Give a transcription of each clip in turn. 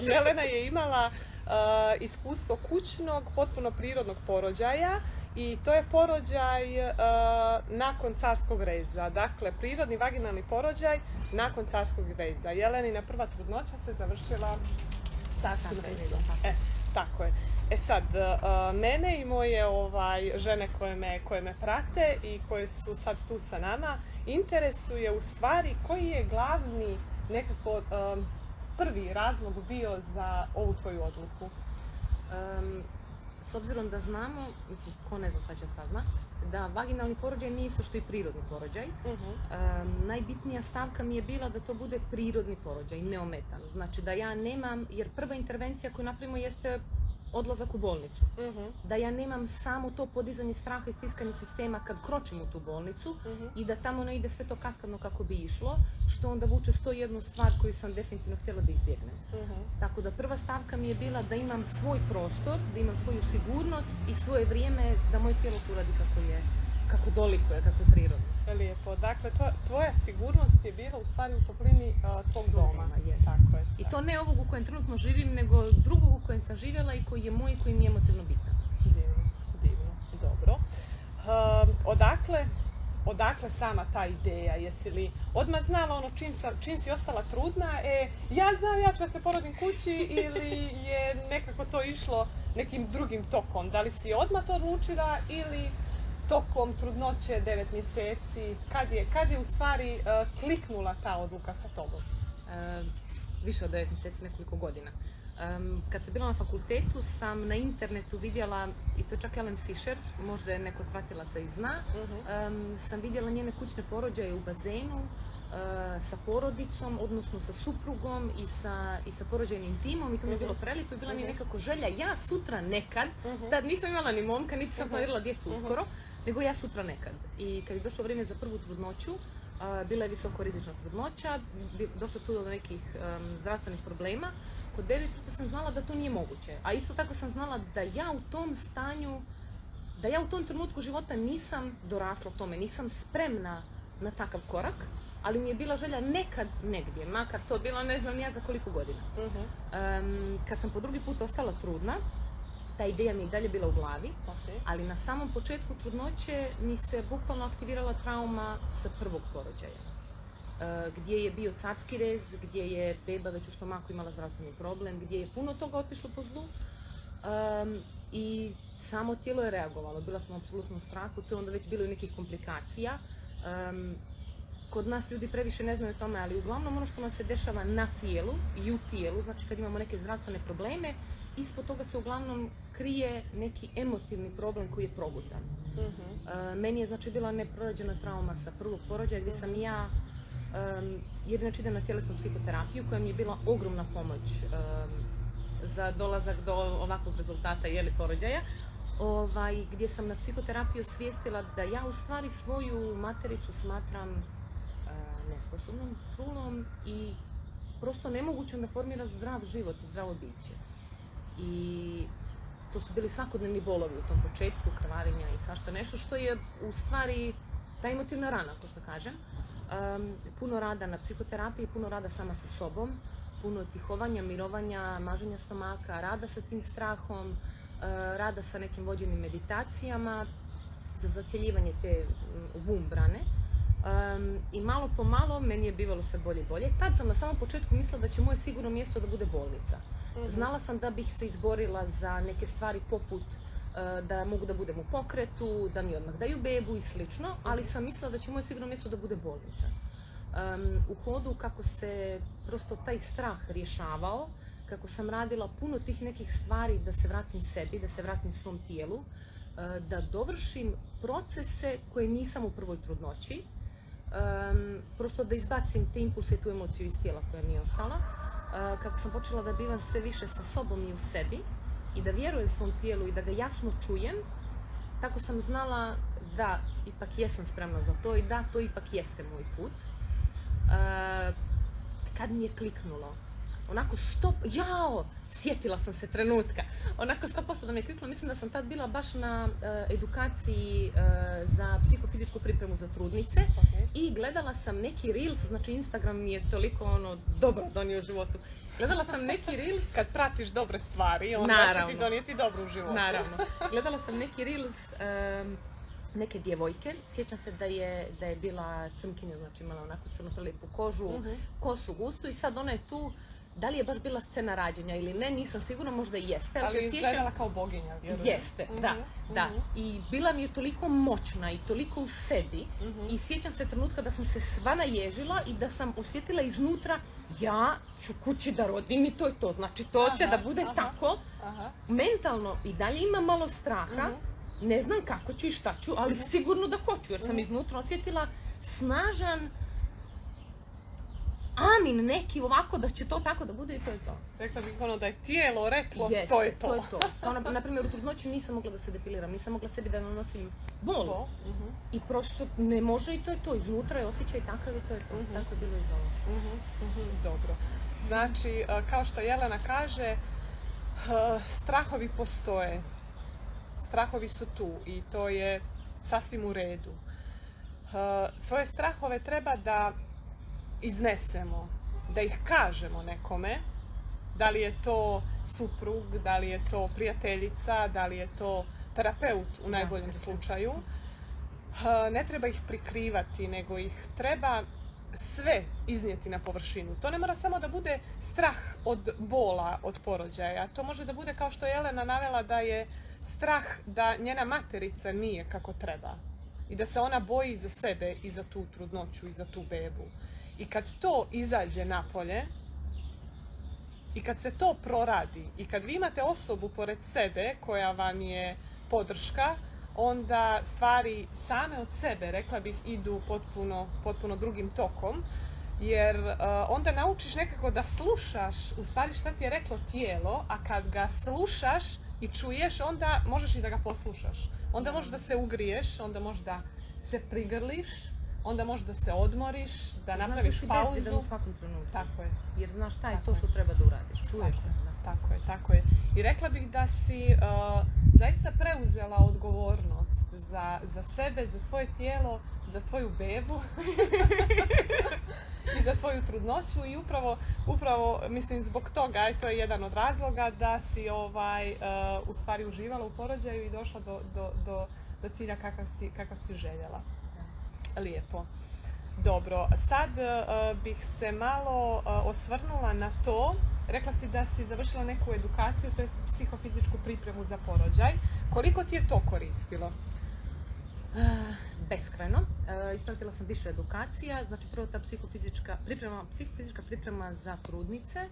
Jelena je imala iskustvo kućnog, potpuno prirodnog porođaja i to je porođaj nakon carskog reza. Dakle, prirodni vaginalni porođaj nakon carskog reza. Jelenina prva trudnoća se završila carskim rezom. Tako je. Sad, mene i moje žene koje me prate i koje su sad tu sa nama, interesuje u stvari koji je glavni nekako prvi razlog bio za ovu tvoju odluku? S obzirom da znamo, mislim, ko ne zna sad će sazna, da vaginalni porođaj nije isto što i prirodni porođaj. Najbitnija stavka mi je bila da to bude prirodni porođaj, neometan. Znači da ja nemam, jer prva intervencija koju napravimo jeste odlazak u bolnicu. Da ja nemam samo to podizanje straha i stiskanje sistema kad kročim u tu bolnicu i da tamo ne ide sve to kaskadno kako bi išlo, što onda vuče 101 stvar koju sam definitivno htjela da izbjegnem. Tako da prva stavka mi je bila da imam svoj prostor, da imam svoju sigurnost i svoje vrijeme da moje tijelo tu radi kako dolikuje, kako je prirodno. Lijepo. Dakle, tvoja sigurnost je bila u stvari u toplini tvog doma. Tako je. I to ne ovog u kojem trenutno živim, nego drugog u kojem sam živjela i koji je moj i koji mi je emotivno bitan. Divno, dobro. Odakle sama ta ideja? Jesi li odmah znala čim si ostala trudna, ja znam, ja ću da se porodim kući, ili je nekako to išlo nekim drugim tokom? Da li si odmah to odlučila ili tokom trudnoće 9 mjeseci? Kad je u stvari kliknula ta odluka sa tobom? Više od 9 mjeseci, nekoliko godina. Kad sam bila na fakultetu sam na internetu vidjela, i to čak Ellen Fisher, možda je neko od pratilaca i zna, sam vidjela njene kućne porođaje u bazenu sa porodicom, odnosno sa suprugom i sa porođajnim timom, i to mi je bilo prelijepo i bila mi je nekako želja, ja sutra nekad, tad nisam imala ni momka, niti sam planirala djecu uskoro, nego ja sutra nekad. I kad je došlo vrijeme za prvu trudnoću, bila je visoko rizična trudnoća, došlo tu do nekih zdravstvenih problema. Kod bebe sam znala da to nije moguće. A isto tako sam znala da ja u tom stanju, da ja u tom trenutku života nisam dorasla tome, nisam spremna na takav korak, ali mi je bila želja nekad negdje, makar to bilo ne znam ja za koliko godina. Kad sam po drugi put ostala trudna, ta ideja mi je dalje bila u glavi, ali na samom početku trudnoće mi se bukvalno aktivirala trauma sa prvog porođaja. Gdje je bio carski rez, gdje je beba već u stomaku imala zdravstveni problem, gdje je puno toga otišlo po zlu i samo tijelo je reagovalo. Bila sam apsolutno u strahu, to je onda već bilo i nekih komplikacija. Kod nas ljudi previše ne znaju o tome, ali uglavnom ono što nam se dešava na tijelu i u tijelu, znači kad imamo neke zdravstvene probleme, ispod toga se uglavnom krije neki emotivni problem koji je probudan. Meni je znači bila neprorađena trauma sa prvog porođaja gdje sam ja, jer inače idem na tjelesnu psihoterapiju koja mi je bila ogromna pomoć za dolazak do ovakvog rezultata porođaja, gdje sam na psihoterapiju osvijestila da ja u stvari svoju matericu smatram nesposobnom, trulom i prosto nemogućom da formira zdrav život i zdravo biće. I to su bili svakodnevni bolovi u tom početku, krvarenja i svašta nešto što je u stvari ta emotivna rana, ko što kažem. Puno rada na psihoterapiji, puno rada sama sa sobom, puno tihovanja, mirovanja, maženja stomaka, rada sa tim strahom, rada sa nekim vođenim meditacijama za zacjeljivanje te womb brane. I malo po malo meni je bivalo sve bolje i bolje. Tad sam na samom početku mislila da će moje sigurno mjesto da bude bolnica. Znala sam da bih se izborila za neke stvari poput da mogu da budem u pokretu, da mi odmah daju bebu i slično, ali sam mislila da će moje sigurno mjesto da bude bolnica. U hodu kako se prosto taj strah rješavao, kako sam radila puno tih nekih stvari da se vratim sebi, da se vratim svom tijelu, da dovršim procese koje nisam u prvoj trudnoći, prosto da izbacim te impulse i tu emociju iz tijela koja mi je ostala, kako sam počela da bivam sve više sa sobom i u sebi i da vjerujem svom tijelu i da ga jasno čujem, tako sam znala da ipak jesam spremna za to i da to ipak jeste moj put. Kad mi je kliknulo, onako stop, sjetila sam se trenutka, onako 100% da mi je kliknulo, mislim da sam tad bila baš na edukaciji za psihofizičku pripremu za trudnice i gledala sam neki reels, znači Instagram mi je toliko dobro donio u životu, Gledala sam neki reels. Kad pratiš dobre stvari, onda će Naravno. ti donijeti dobro u životu. Naravno. Gledala sam neki reels neke djevojke. Sjećam se da je bila crnkinja, znači imala onako crno lijepu kožu, kosu gustu i sad ona je tu. Da li je baš bila scena rađenja ili ne, nisam sigurna, možda i jeste. Ali se izgledala kao boginja, vjerujem. Jeste, da. I bila mi je toliko moćna i toliko u sebi i sjećam se trenutka da sam se sva naježila i da sam osjetila iznutra ja ću kući da rodim i to je to. Znači to će da bude tako. Mentalno i dalje imam malo straha, ne znam kako ću i šta ću, ali sigurno da hoću jer sam iznutra osjetila snažan amin neki ovako da će to tako da bude i to je to. Rekla bih ono da je tijelo reklo, to je to. To je to. Kao na primjer u trudnoći nisam mogla da se depiliram, nisam mogla sebi da nanosim bol. I prosto ne može i to je to. Iznutra je osjećaj takav i to je to. Tako je bilo iz ovo. Dobro. Znači, kao što Jelena kaže, strahovi postoje. Strahovi su tu i to je sasvim u redu. Svoje strahove treba da iznesemo, da ih kažemo nekome, da li je to suprug, da li je to prijateljica, da li je to terapeut u najboljem slučaju. Ne treba ih prikrivati, nego ih treba sve iznijeti na površinu. To ne mora samo da bude strah od bola, od porođaja. To može da bude, kao što je Jelena navela, da je strah da njena materica nije kako treba i da se ona boji za sebe i za tu trudnoću i za tu bebu. I kad to izađe napolje i kad se to proradi i kad vi imate osobu pored sebe koja vam je podrška, onda stvari same od sebe, rekla bih, idu potpuno drugim tokom. Jer onda naučiš nekako da slušaš u stvari šta ti je reklo tijelo, a kad ga slušaš i čuješ, onda možeš i da ga poslušaš. Onda možeš da se ugriješ, onda možeš da se prigrliš, onda možeš da se odmoriš, da napraviš pauzu. Znaš da si bezbjedan u svakom trenutku. Tako je. Jer znaš šta je to što treba da uradiš. Čuješ ga. Tako je. I rekla bih da si zaista preuzela odgovornost za sebe, za svoje tijelo, za tvoju bebu i za tvoju trudnoću i upravo mislim zbog toga, i to je jedan od razloga da si u stvari uživala u porođaju i došla do cilja kakav si željela. Lijepo. Dobro, sad bih se malo osvrnula na to. Rekla si da si završila neku edukaciju, to je psihofizičku pripremu za porođaj. Koliko ti je to koristilo? Beskrajno. Ispratila sam više edukacija. Znači prvo ta psihofizička priprema za trudnice,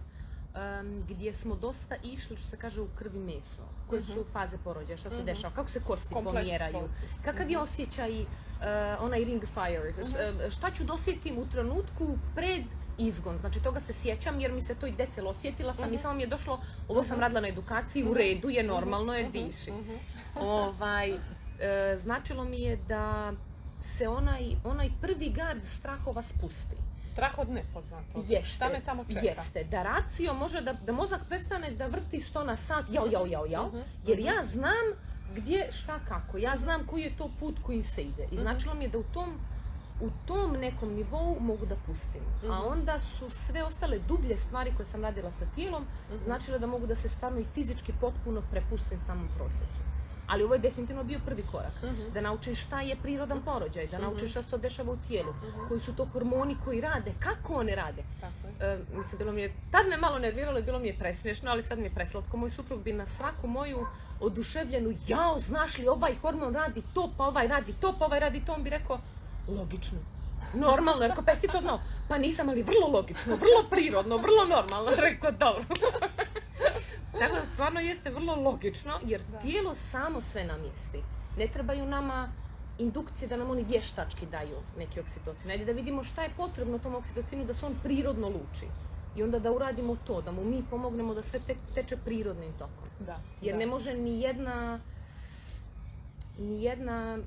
gdje smo dosta išli, što se kaže, u krvi meso. Koje su faze porođaja, šta se dešava, kako se kosti pomjeraju, kakav je osjećaj, onaj ring fire, šta ću dosjetim u trenutku pred izgon. Znači toga se sjećam jer mi se to i desilo, osjetila sam i samo mi je došlo, ovo sam radila na edukaciji, u redu je, normalno je, diši. Značilo mi je da se onaj prvi gard strahova spusti. Strah od nepoznatog. Šta me tamo čeka? Jeste, da racio može da mozak prestane da vrti 100 na sat, jer ja znam gdje, šta, kako. Ja znam koji je to put kojim se ide. I značilo mi je da u tom nekom nivou mogu da pustim. A onda su sve ostale dublje stvari koje sam radila sa tijelom, značilo da mogu da se stvarno i fizički potpuno prepustim samom procesu. Ali ovo je definitivno bio prvi korak. Da naučim šta je prirodan porođaj, da naučim šta se to dešava u tijelu, koji su to hormoni koji rade, kako one rade. Mislim, tad me malo nerviralo i bilo mi je presmiješno, ali sad mi je preslatko. Moj suprug bi na svaku moju oduševljenu, jao, znaš li, ovaj hormon radi to, pa ovaj radi to, pa ovaj radi to, on bi rekao, logično. Normalno, rekao, pa jesi to znao? Pa nisam, ali vrlo logično, vrlo prirodno, vrlo normalno. Rekao, dobro. Tako da stvarno jeste vrlo logično, jer tijelo samo sve namjesti. Ne trebaju nama indukcije da nam oni vještački daju neki oksitocin. Ajde da vidimo šta je potrebno tom oksitocinu da se on prirodno luči. I onda da uradimo to, da mu mi pomognemo da sve teče prirodnim tokom. Jer ne može ni jedna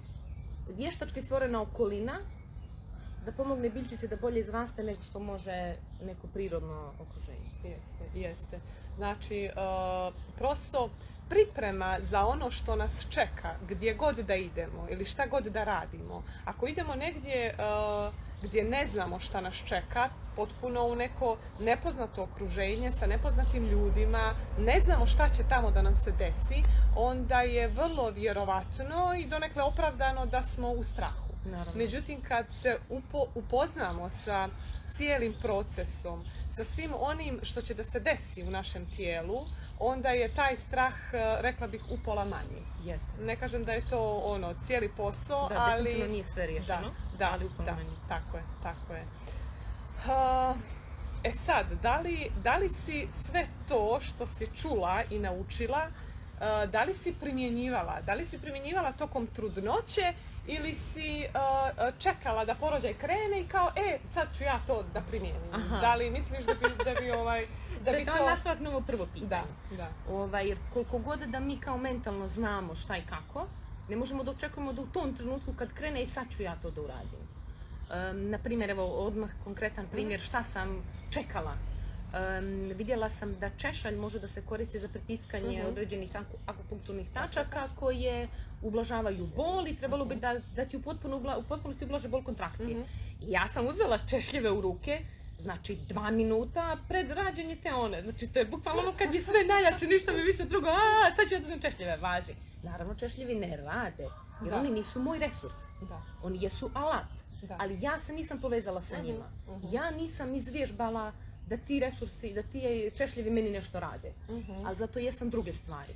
vještački stvorena okolina da pomogne biljčici da bolje izraste nego što može neko prirodno okruženje. Jeste. Znači, prosto priprema za ono što nas čeka, gdje god da idemo ili šta god da radimo. Ako idemo negdje gdje ne znamo šta nas čeka, potpuno u neko nepoznato okruženje sa nepoznatim ljudima, ne znamo šta će tamo da nam se desi, onda je vrlo vjerovatno i donekle opravdano da smo u strahu. Naravno. Međutim, kad se upoznamo sa cijelim procesom, sa svim onim što će da se desi u našem tijelu, onda je taj strah, rekla bih, upola manji. Jeste. Ne kažem da je to cijeli posao, da, ali... definitivno nije sve riješeno, ali upola manji. Tako je. Sad, da li si sve to što si čula i naučila, da li si primjenjivala? Da li si primjenjivala tokom trudnoće ili si čekala da porođaj krene i kao, sad ću ja to da primjenim? Aha. Da li misliš da bi To je nastavak na ovo prvo pitanje. Da. Jer koliko god da mi kao mentalno znamo šta i kako, ne možemo da očekujemo da u tom trenutku kad krene i sad ću ja to da uradim. Naprimjer, evo odmah konkretan primjer šta sam čekala. Vidjela sam da češalj može da se koristi za pritiskanje određenih akupunkturnih tačaka koje ublažavaju bol i trebalo bi da ti u potpunosti ublaže bol kontrakcije. I ja sam uzela češljive u ruke, znači 2 minuta pred rađenje te one. Znači to je bukvalno ono kad je sve najjače, ništa mi više drugo, sad ću ja da znam češljive, važi. Naravno češljivi ne rade, jer oni nisu moj resurs. Oni jesu alat. Ali ja se nisam povezala sa njima. Ja nisam izvježbala da ti resursi, da ti češljivi meni nešto rade. Ali zato jesam druge stvari.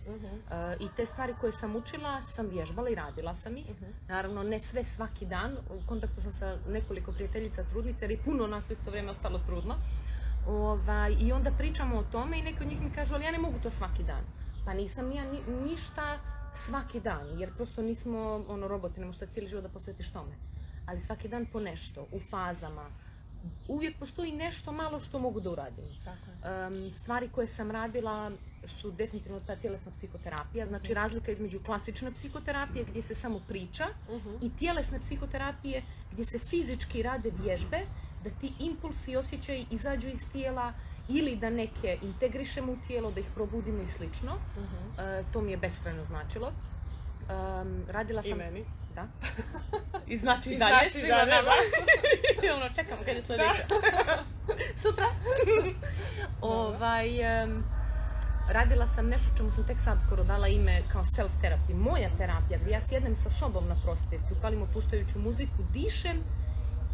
I te stvari koje sam učila sam vježbala i radila sam ih. Naravno ne sve svaki dan. U kontaktu sam sa nekoliko prijateljica trudnica jer je puno nas u isto vrijeme ostalo trudno. I onda pričamo o tome i neki od njih mi kažu, ali ja ne mogu to svaki dan. Pa nisam ja ništa svaki dan, jer prosto nismo roboti, ne možeš sad cijeli život da posvetiš tome. Ali svaki dan po nešto, u fazama. Uvijek postoji nešto malo što mogu da uradim. Stvari koje sam radila su definitivno ta tjelesna psihoterapija, znači razlika između klasične psihoterapije gdje se samo priča i tjelesne psihoterapije gdje se fizički rade vježbe, da ti impulsi i osjećaji izađu iz tijela ili da neke integrišemo u tijelo, da ih probudimo i slično. To mi je beskrajno značilo. Radila sam... I meni. Da. I znači i dalje, svima nama. I čekamo kad je sljedeća. Sutra. Radila sam nešto čemu sam tek sad skoro dala ime kao self-therapy. Moja terapija, gdje ja sjednem sa sobom na prostirci, upalim opuštajuću muziku, dišem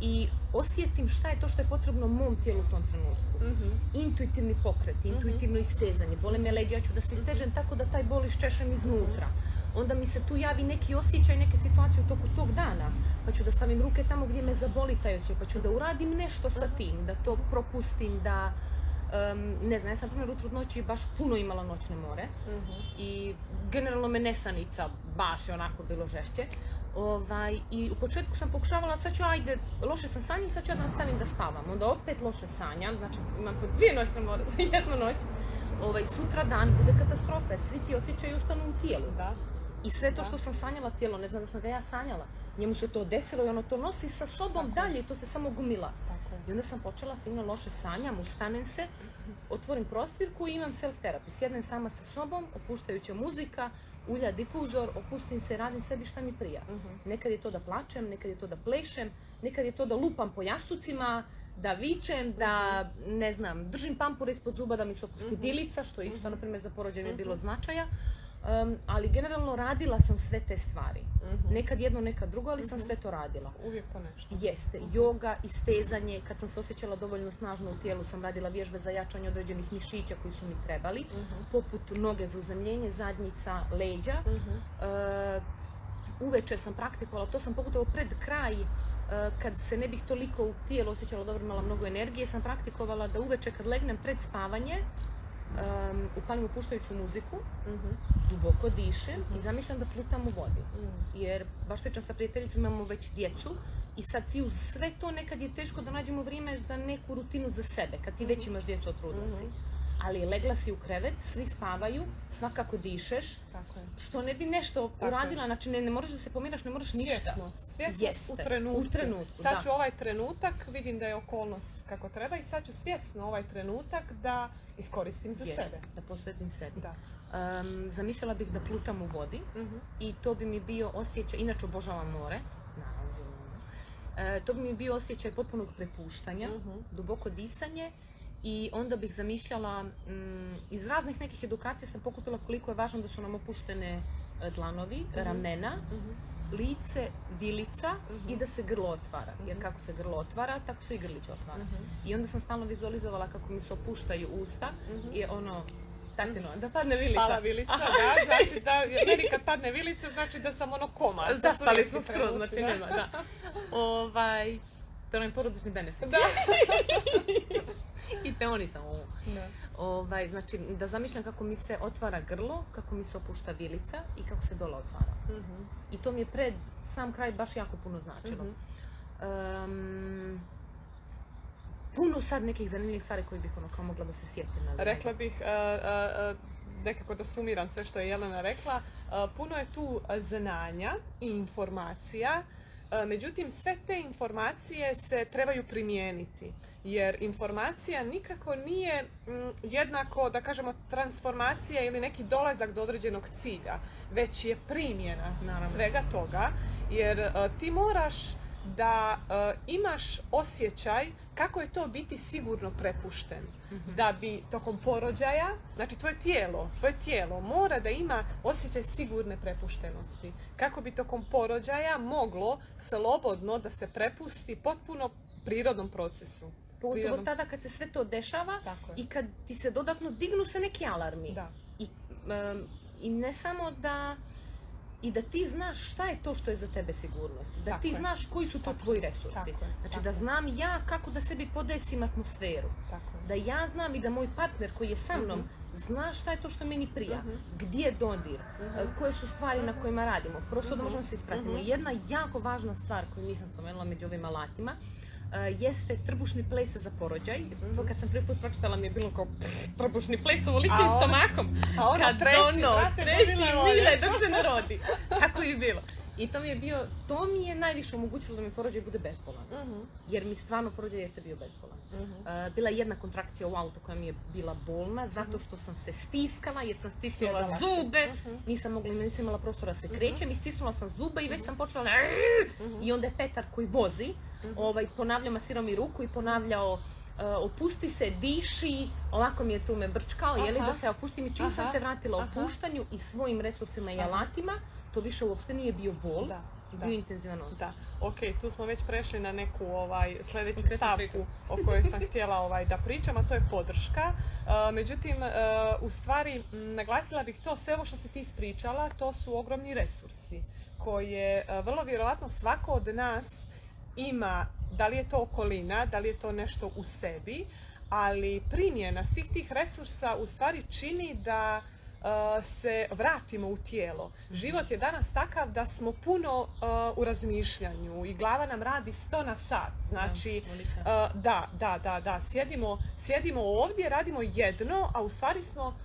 i osjetim šta je to što je potrebno mom tijelu u tom trenutku. Intuitivni pokret, intuitivno istezanje. Bole me leđa, ja ću da se istežem tako da taj bol iščešem iznutra. Onda mi se tu javi neki osjećaj, neke situacije u toku tog dana, pa ću da stavim ruke tamo gdje me zaboli taj osjećaj, pa ću da uradim nešto sa tim, da to propustim, da, ne znam, ja sam primjer u trudnoći baš puno imala noćne more i generalno me nesanica baš je onako bilo žešće. I u početku sam pokušavala, sad ću, loše sam sanjala, sad ću ja da nastavim da spavam. Onda opet loše sanjam, znači imam po 2 noćne more za jednu noć. Sutra dan bude katastrofa jer svi ti osjećaji ostanu u tijelu. I sve to što sam sanjala tijelo, ne znam da sam ga ja sanjala. Njemu se to desilo i ono to nosi sa sobom dalje i to se samo gomila. I onda sam počela fino loše sanjam, ustanem se, otvorim prostirku i imam self-therapy. Sjednem sama sa sobom, opuštajuća muzika, ulja difuzor, opustim se, radim sebi šta mi prija. Nekad je to da plačem, nekad je to da plešem, nekad je to da lupam po jastucima, da vičem, da, ne znam, držim pampure ispod zuba da mi se opusti dilica, što isto, na primjer, za porođaj mi je bilo značaja. Ali generalno radila sam sve te stvari. Nekad jedno, nekad drugo, ali sam sve to radila. Uvijek po nešto. Jeste. Joga, istezanje, kad sam se osjećala dovoljno snažno u tijelu, sam radila vježbe za jačanje određenih mišića koji su mi trebali, poput noge za uzemljenje, zadnjica, leđa. Uveče sam praktikovala, to sam pogotovo pred kraj, kad se ne bih toliko u tijelu osjećala dobro, imala mnogo energije, sam praktikovala da uveče kad legnem pred spavanje, upalim opuštajuću muziku, duboko dišem i zamišljam da plutam u vodi. Jer baš pričam sa prijateljicom, imamo već djecu i sad ti uz sve to nekad je teško da nađemo vrijeme za neku rutinu za sebe, kad ti već imaš djecu, otrudna si. ali legla si u krevet, svi spavaju, svakako dišeš, Tako je. što ne bi nešto uradila, znači ne moraš da se pomiraš, ne moraš ništa. Svjesnost u trenutku. U trenutku, sad da. ću ovaj trenutak, vidim da je okolnost kako treba i sad ću svjesno ovaj trenutak da iskoristim za sebe. Da posvetim sebi. Da. Zamišljala bih da plutam u vodi i to bi mi bio osjećaj, inače obožavam more, naravno, to bi mi bio osjećaj potpunog prepuštanja, duboko disanje i onda bih zamišljala, iz raznih nekih edukacija sam pokupila koliko je važno da su nam opuštene dlanovi, ramena, lice, vilica i da se grlo otvara. Jer kako se grlo otvara, tako se i grlić otvara. I onda sam stalno vizualizovala kako mi se opuštaju usta i ono, tatino, da padne vilica. Pala vilica, da, znači da, meni kad padne vilica, znači da sam ono koma. Zaspali smo skroz, znači nema, da. To nam je porodični benefit. Da. I teonica ovo. Znači, da zamišljam kako mi se otvara grlo, kako mi se opušta vilica i kako se dole otvara. I to mi je pred sam kraj baš jako puno značilo. Puno sad nekih zanimljivih stvari koje bih kao mogla da se sjetim. Rekla bih, nekako da sumiram sve što je Jelena rekla, puno je tu znanja i informacija. Međutim, sve te informacije se trebaju primijeniti, jer informacija nikako nije jednako, da kažemo, transformacija ili neki dolazak do određenog cilja, već je primjena svega toga, jer ti moraš da imaš osjećaj kako je to biti sigurno prepušten. Da bi tokom porođaja, znači tvoje tijelo mora da ima osjećaj sigurne prepuštenosti. Kako bi tokom porođaja moglo slobodno da se prepusti potpuno prirodnom procesu. Pogotovo tada kad se sve to dešava i kad ti se dodatno dignu se neki alarmi. Da. I ne samo da... I da ti znaš šta je to što je za tebe sigurnost. Da ti znaš koji su to tvoji resursi. Znači da znam ja kako da sebi podesim atmosferu. Da ja znam i da moj partner koji je sa mnom zna šta je to što meni prija. Gdje je dodir. Koje su stvari na kojima radimo. Prosto da možemo se ispratiti. Jedna jako važna stvar koju nisam spomenula među ovim alatima jeste trbušni ples za porođaj. To kad sam prvi put pročitala mi je bilo kao trbušni ples ovolikim stomakom. A ono tresi mile dok se ne rodi. Tako je bilo. I to mi je najviše omogućilo da mi porođaj bude bezbolan. Jer mi stvarno porođaj jeste bio bezbolan. Bila je jedna kontrakcija u autu koja mi je bila bolna zato što sam se stiskala jer sam stisnula zube. Nisam imala prostora da se krećem i stisnula sam zube i već sam počela i onda je Petar koji vozi ponavljao, masirao mi ruku i ponavljao opusti se, diši, ovako mi je tu me brčkao, da se opustim i čim sam se vratila opuštanju i svojim resursima i alatima, to više uopšte nije bio bol, bio intenzivan osjećaj. Ok, tu smo već prešli na neku sljedeću stavku o kojoj sam htjela da pričam, a to je podrška. Međutim, u stvari, naglasila bih to, sve ovo što si ti ispričala, to su ogromni resursi koje vrlo vjerojatno svako od nas ima, da li je to okolina, da li je to nešto u sebi, ali primjena svih tih resursa u stvari čini da se vratimo u tijelo. Život je danas takav da smo puno u razmišljanju i glava nam radi 100 na sat. Znači, sjedimo ovdje, radimo jedno, a u stvari smo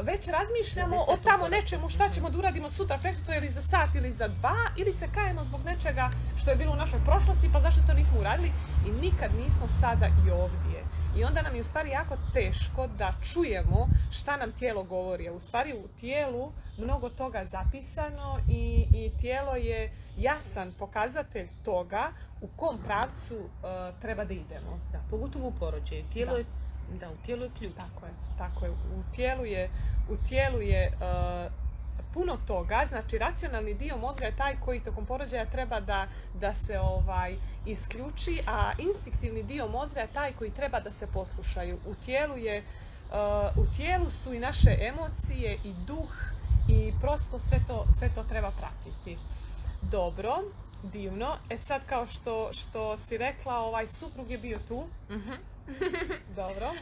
već razmišljamo o tamo nečemu šta ćemo da uradimo sutra, preksutra ili za sat ili za 2, ili se kajemo zbog nečega što je bilo u našoj prošlosti, pa zašto to nismo uradili i nikad nismo sada i ovdje. I onda nam je u stvari jako teško da čujemo šta nam tijelo govori. U stvari u tijelu mnogo toga zapisano i tijelo je jasan pokazatelj toga u kom pravcu treba da idemo. Da, pogotovo u porođaju. Da, u tijelu je ključ. Tako je. U tijelu je puno toga, znači racionalni dio mozga je taj koji tokom porođaja treba da se isključi, a instinktivni dio mozga je taj koji treba da se poslušaju. U tijelu su i naše emocije i duh i prosto sve to treba pratiti. Dobro, divno. Sad kao što si rekla, suprug je bio tu. Dobro.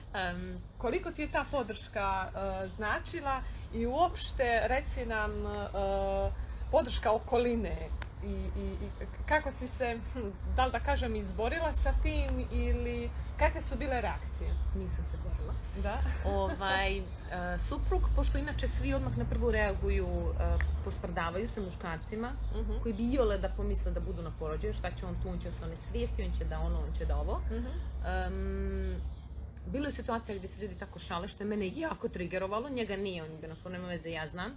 Koliko ti je ta podrška značila i uopšte reci nam podrška okoline, i kako si se, da li da kažem, izborila sa tim ili kakve su bile reakcije? Nisam se borila. Da. Suprug, pošto inače svi odmah na prvu reaguju, posprdavaju se muškarcima, koji bi iole da pomisle da budu na porođaju, šta će on tu, on će se onesvijesti, on će da ono, on će da ovo. Bilo je situacija gdje se ljudi tako šale, što je mene jako trigerovalo, njega nije, on je na nema veze, ja znam,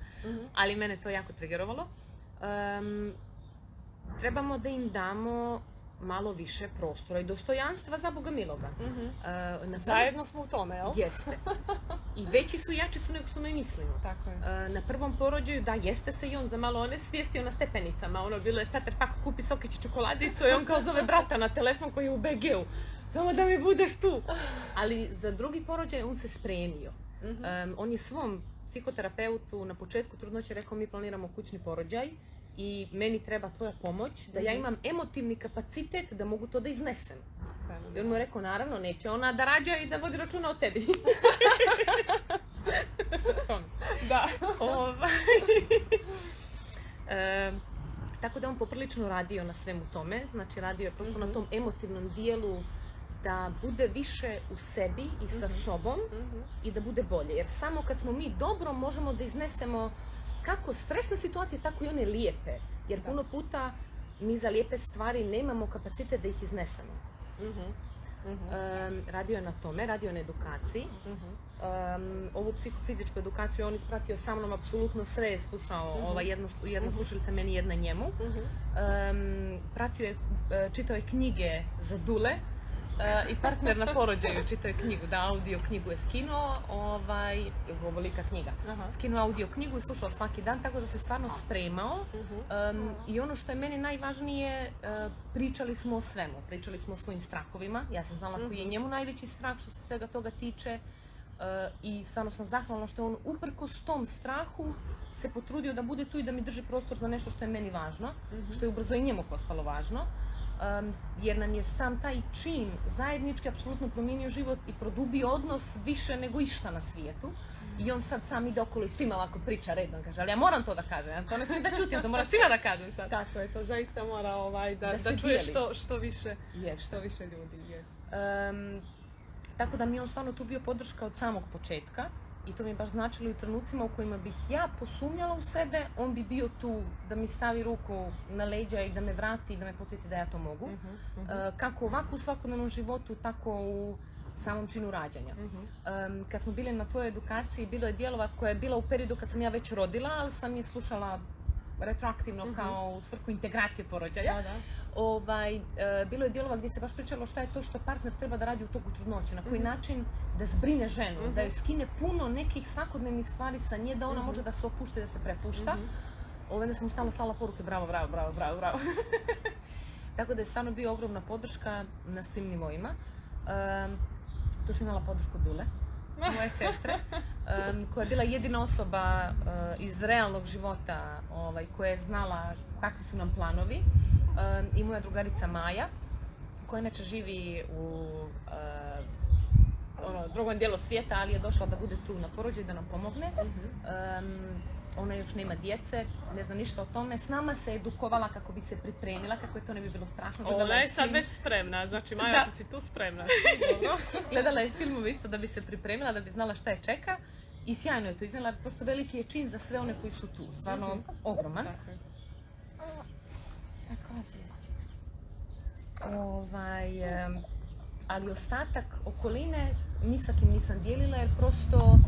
ali mene to jako trigerovalo. Trebamo da im damo malo više prostora i dostojanstva za Boga miloga. Zajedno smo u tome, jel? Jeste. I veći su i jači su nego što mi mislimo. Tako je. Na prvom porođaju, da, jeste se i on za malo onesvijestio na stepenicama. Ono, bilo je starter pak, kupi sokić i čokoladicu i on kao zove brata na telefon koji je u BG-u. Samo da mi budeš tu. Ali za drugi porođaj on se spremio. On je svom psihoterapeutu na početku trudnoće rekao mi planiramo kućni porođaj i meni treba tvoja pomoć, da ja imam emotivni kapacitet da mogu to da iznesem. I on mu je rekao, naravno, neće ona da rađa i da vodi računa o tebi. Da. Tako da on poprilično radio na svemu tome, znači radio je prosto na tom emotivnom dijelu da bude više u sebi i sa sobom i da bude bolje. Jer samo kad smo mi dobro možemo da iznesemo kako stresne situacije, tako i one lijepe. Jer puno puta mi za lijepe stvari nemamo kapacitet da ih iznesemo. Radio je na tome, radio je na edukaciji. Ovu psihofizičku edukaciju on ispratio sa mnom, apsolutno sve je slušao, jedna slušalica meni, jedna njemu. Pratio je, čitao je knjige za dule i partner na porođaju čitao je knjigu, da, audio knjigu je skinuo, ovolika knjiga. Skinuo audio knjigu i slušao svaki dan, tako da se stvarno spremao. I ono što je meni najvažnije, pričali smo o svemu, pričali smo o svojim strahovima. Ja sam znala koji je njemu najveći strah što se svega toga tiče i stvarno sam zahvalna što je on uprkos tom strahu se potrudio da bude tu i da mi drži prostor za nešto što je meni važno, što je ubrzo i njemu postalo važno. Jer nam je sam taj čin zajednički apsolutno promijenio život i produbio odnos više nego išta na svijetu. I on sad sam ide okolo i svima ovako priča redom, kaže, ali ja moram to da kažem, ja to ne smijem da čutim, to moram svima da kažem sad. Tako je, to zaista mora da čuje što više ljudi. Tako da mi je on stvarno tu bio podrška od samog početka. I to mi je baš značilo i u trenucima u kojima bih ja posumnjala u sebe, on bi bio tu da mi stavi ruku na leđa i da me vrati i da me podsjeti da ja to mogu. Kako ovako u svakodnevnom životu, tako u samom činu rađanja. Kad smo bili na tvojoj edukaciji, bilo je dijelova koja je bila u periodu kad sam ja već rodila, ali sam je slušala retroaktivno kao u svrhu integracije porođaja. Bilo je dijelova gdje se baš pričalo šta je to što partner treba da radi u toku trudnoće, na koji način da zbrine ženu, da joj skine puno nekih svakodnevnih stvari sa nje, da ona može da se opušta i da se prepušta. Onda sam mu stalno slala poruke bravo. Tako da je stvarno bio ogromna podrška na svim nivoima. Tu sam imala podršku Dule, moje sestre, koja je bila jedina osoba iz realnog života koja je znala kakvi su nam planovi. I moja drugarica Maja, koja inače živi u drugom dijelu svijeta, ali je došla da bude tu na porođaju da nam pomogne. Ona još nema djece, ne zna ništa o tome. S nama se edukovala kako bi se pripremila, kako je to ne bi bilo strašno. Ona je sad već spremna, znači Maja, ako si tu spremna. Gledala je filmove isto da bi se pripremila, da bi znala šta je čeka. I sjajno je to iznijela, prosto veliki je čin za sve one koji su tu, stvarno ogroman. Ali ostatak okoline ni sa kim nisam dijelila jer prosto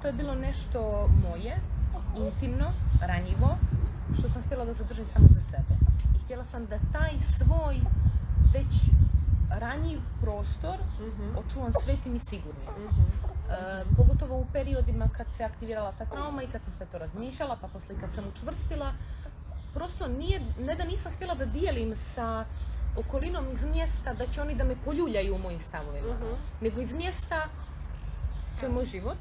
to je bilo nešto moje, intimno, ranjivo, što sam htjela da zadržim samo za sebe. I htjela sam da taj svoj već ranjiv prostor očuvam svetim i sigurnim. Pogotovo u periodima kad se aktivirala ta trauma i kad sam sve to razmišljala, pa poslije kad sam učvrstila, prosto ne da nisam htjela da dijelim sa okolinom iz mjesta da će oni da me poljuljaju u mojim stavovima, nego iz mjesta, to je moj život,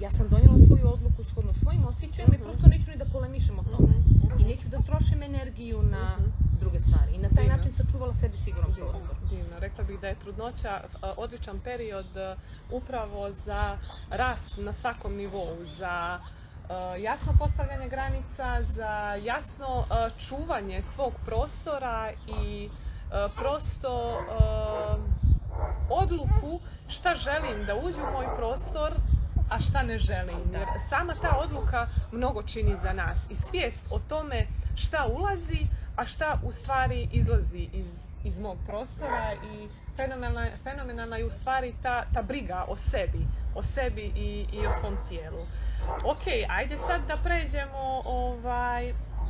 ja sam donijela svoju odluku shodno svojim osjećajima i prosto neću ni da polemišem o tome i neću da trošim energiju na druge stvari i na taj način sačuvala sebi siguran prostor. Divno, rekla bih da je trudnoća odličan period upravo za rast na svakom nivou, za jasno postavljanje granica, za jasno čuvanje svog prostora i prosto odluku šta želim da uđe u moj prostor, a šta ne želim. Jer sama ta odluka mnogo čini za nas i svijest o tome šta ulazi, a šta u stvari izlazi iz mog prostora i fenomenalna je u stvari ta briga o sebi i o svom tijelu. Ok, ajde sad da pređemo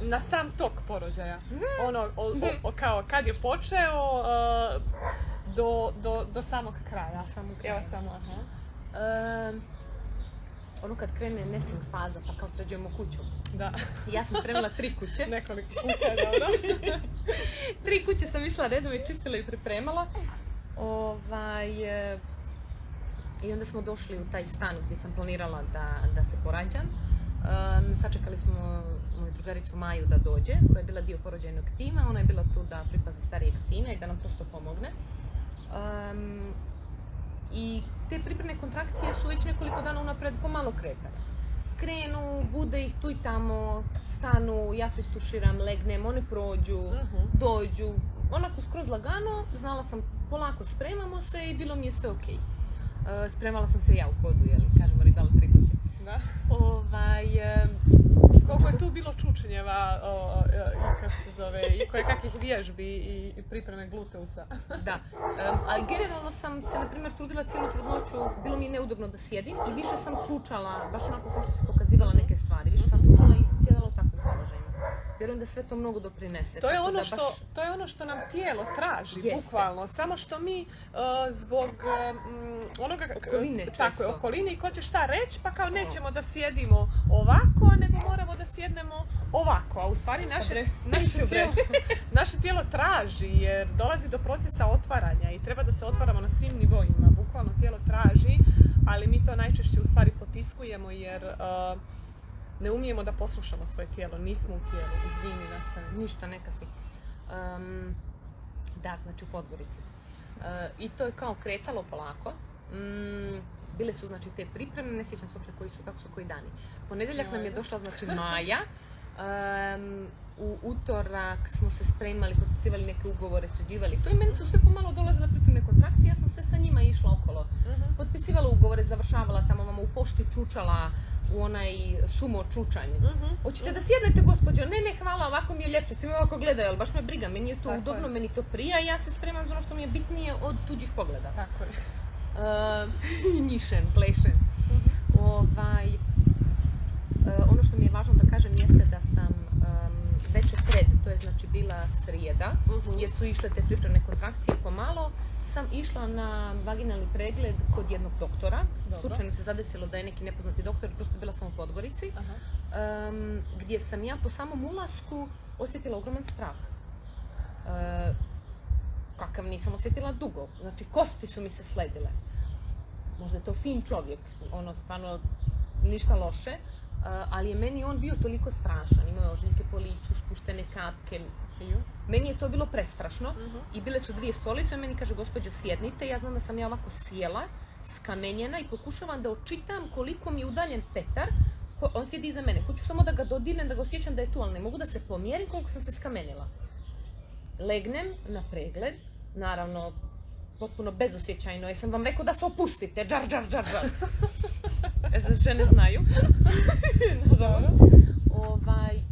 na sam tok porođaja. Kao kad je počeo do samog kraja. Evo samo, ono kad krene nesting faza, pa kao sređujemo kuću. Da. Ja sam spremila 3 kuće. Nekoliko kuća, dobro. 3 kuće sam išla redom i čistila i pripremala. I onda smo došli u taj stan gdje sam planirala da se porađam. Sačekali smo moju drugaricu Maju da dođe, koja je bila dio porođajnog tima. Ona je bila tu da pripazi starijeg sina i da nam prosto pomogne. I te pripremne kontrakcije su već nekoliko dana unapred pomalo kretane. Krenu, bude ih tu i tamo, stanu, ja se istuširam, legnem, one prođu, dođu. Onako skroz lagano, znala sam polako spremamo se i bilo mi je sve okej. Spremala sam se ja u hodu, kažemo ribala 3 kuće. Da. Koliko je tu bilo čučnjeva i koje kakvih vježbi i pripreme gluteusa. Da, ali generalno sam se, na primjer, trudila cijelu trudnoću, bilo mi je neudobno da sjedim i više sam čučala, baš onako kao što sam pokazivala neke stvari, više sam čučala i sjedala u takvom položaju. Vjerujem da sve to mnogo doprinese. To je ono što nam tijelo traži, bukvalno. Samo što mi zbog onoga okoline i ko će šta reći, pa kao nećemo da sjedimo ovako, nego moramo da sjednemo ovako. A u stvari naše tijelo traži, jer dolazi do procesa otvaranja i treba da se otvaramo na svim nivoima. Bukvalno tijelo traži, ali mi to najčešće u stvari potiskujemo jer ne umijemo da poslušamo svoje tijelo, nismo u tijelu, izvini, nastane. Ništa, neka si. Da, znači u Podgorici. I to je kao kretalo polako. Bile su znači te pripreme, ne sjećam se uopće kako su koji dani. Ponedjeljak nam je došla znači Maja. U utorak smo se spremali, potpisivali neke ugovore, sređivali to i meni su sve pomalo dolazile pripremne kontrakcije, ja sam sve sa njima išla okolo. Potpisivala ugovore, završavala tamo, mama u pošti čučala u onaj sumo čučanj. Hoćete da sjednete, gospođo? Ne, hvala, ovako mi je ljepše, svi me ovako gledaju, ali baš me briga, meni je to udobno, meni to prija i ja se spremam za ono što mi je bitnije od tuđih pogleda. Tako je. Njišen, plešen. Ono što mi je važno da kažem jeste da sam večer pred, to je znači bila srijeda, jer su išle te pripremne kontrakcije pomalo, sam išla na vaginalni pregled kod jednog doktora. Slučajno se zadesilo da je neki nepoznati doktor, prosto bila sam u Podgorici, gdje sam ja po samom ulasku osjetila ogroman strah. Kakav nisam osjetila dugo, znači kosti su mi se sledile. Možda je to fin čovjek, ono stvarno ništa loše, ali je meni on bio toliko strašan, imao je ožiljke po licu, spuštene kapke. Meni je to bilo prestrašno i bile su 2 stolice i meni kaže, gospođo, sjednite. Ja znam da sam ja ovako sjela, skamenjena i pokušavam da očitam koliko mi je udaljen Petar. On sjedi iza mene, hoću samo da ga dodirnem, da ga osjećam da je tu, ali ne mogu da se pomjerim koliko sam se skamenila. Legnem na pregled, naravno potpuno bezosjećajno, jer sam vam rekao da se opustite, džar. Žene znaju.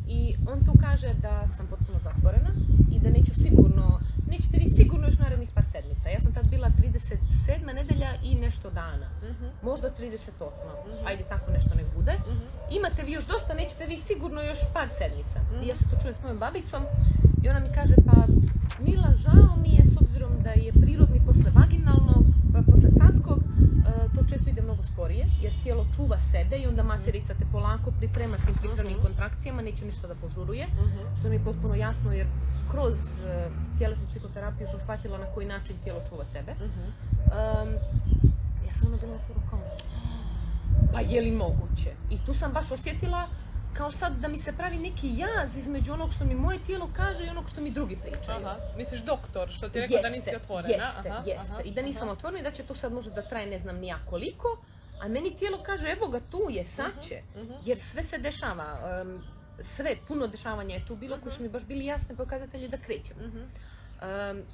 I on tu kaže da sam potpuno zatvorena i da nećete vi sigurno još narednih par sedmica. Ja sam tad bila 37. nedelja i nešto dana. Možda 38. Ajde tako nešto nek bude. Imate vi još dosta, nećete vi sigurno još par sedmica. I ja se to čujem s mojom babicom i ona mi kaže, pa Mila, žao mi je s obzirom da je prirodni posle vaginalnog, posle carskog, to često ide mnogo sporije, jer tijelo čuva sebe i onda materica te polako priprema tim pripremnim kontrakcijama, neće ništa da požuruje, što mi je potpuno jasno, jer kroz tjelesnu psihoterapiju sam shvatila na koji način tijelo čuva sebe. Ja sam ono bila u foru kao, pa je li moguće? I tu sam baš osjetila kao sad da mi se pravi neki jaz između onog što mi moje tijelo kaže i onog što mi drugi pričaju. Aha. Misliš doktor, što ti je rekao da nisi otvorena? Jeste. I da nisam otvorena i da će to sad možda da traje ne znam ni ja koliko, a meni tijelo kaže evo ga tu je, sad će. Jer sve se dešava, sve, puno dešavanja je tu bilo koji su mi baš bili jasni pokazatelji da krećem.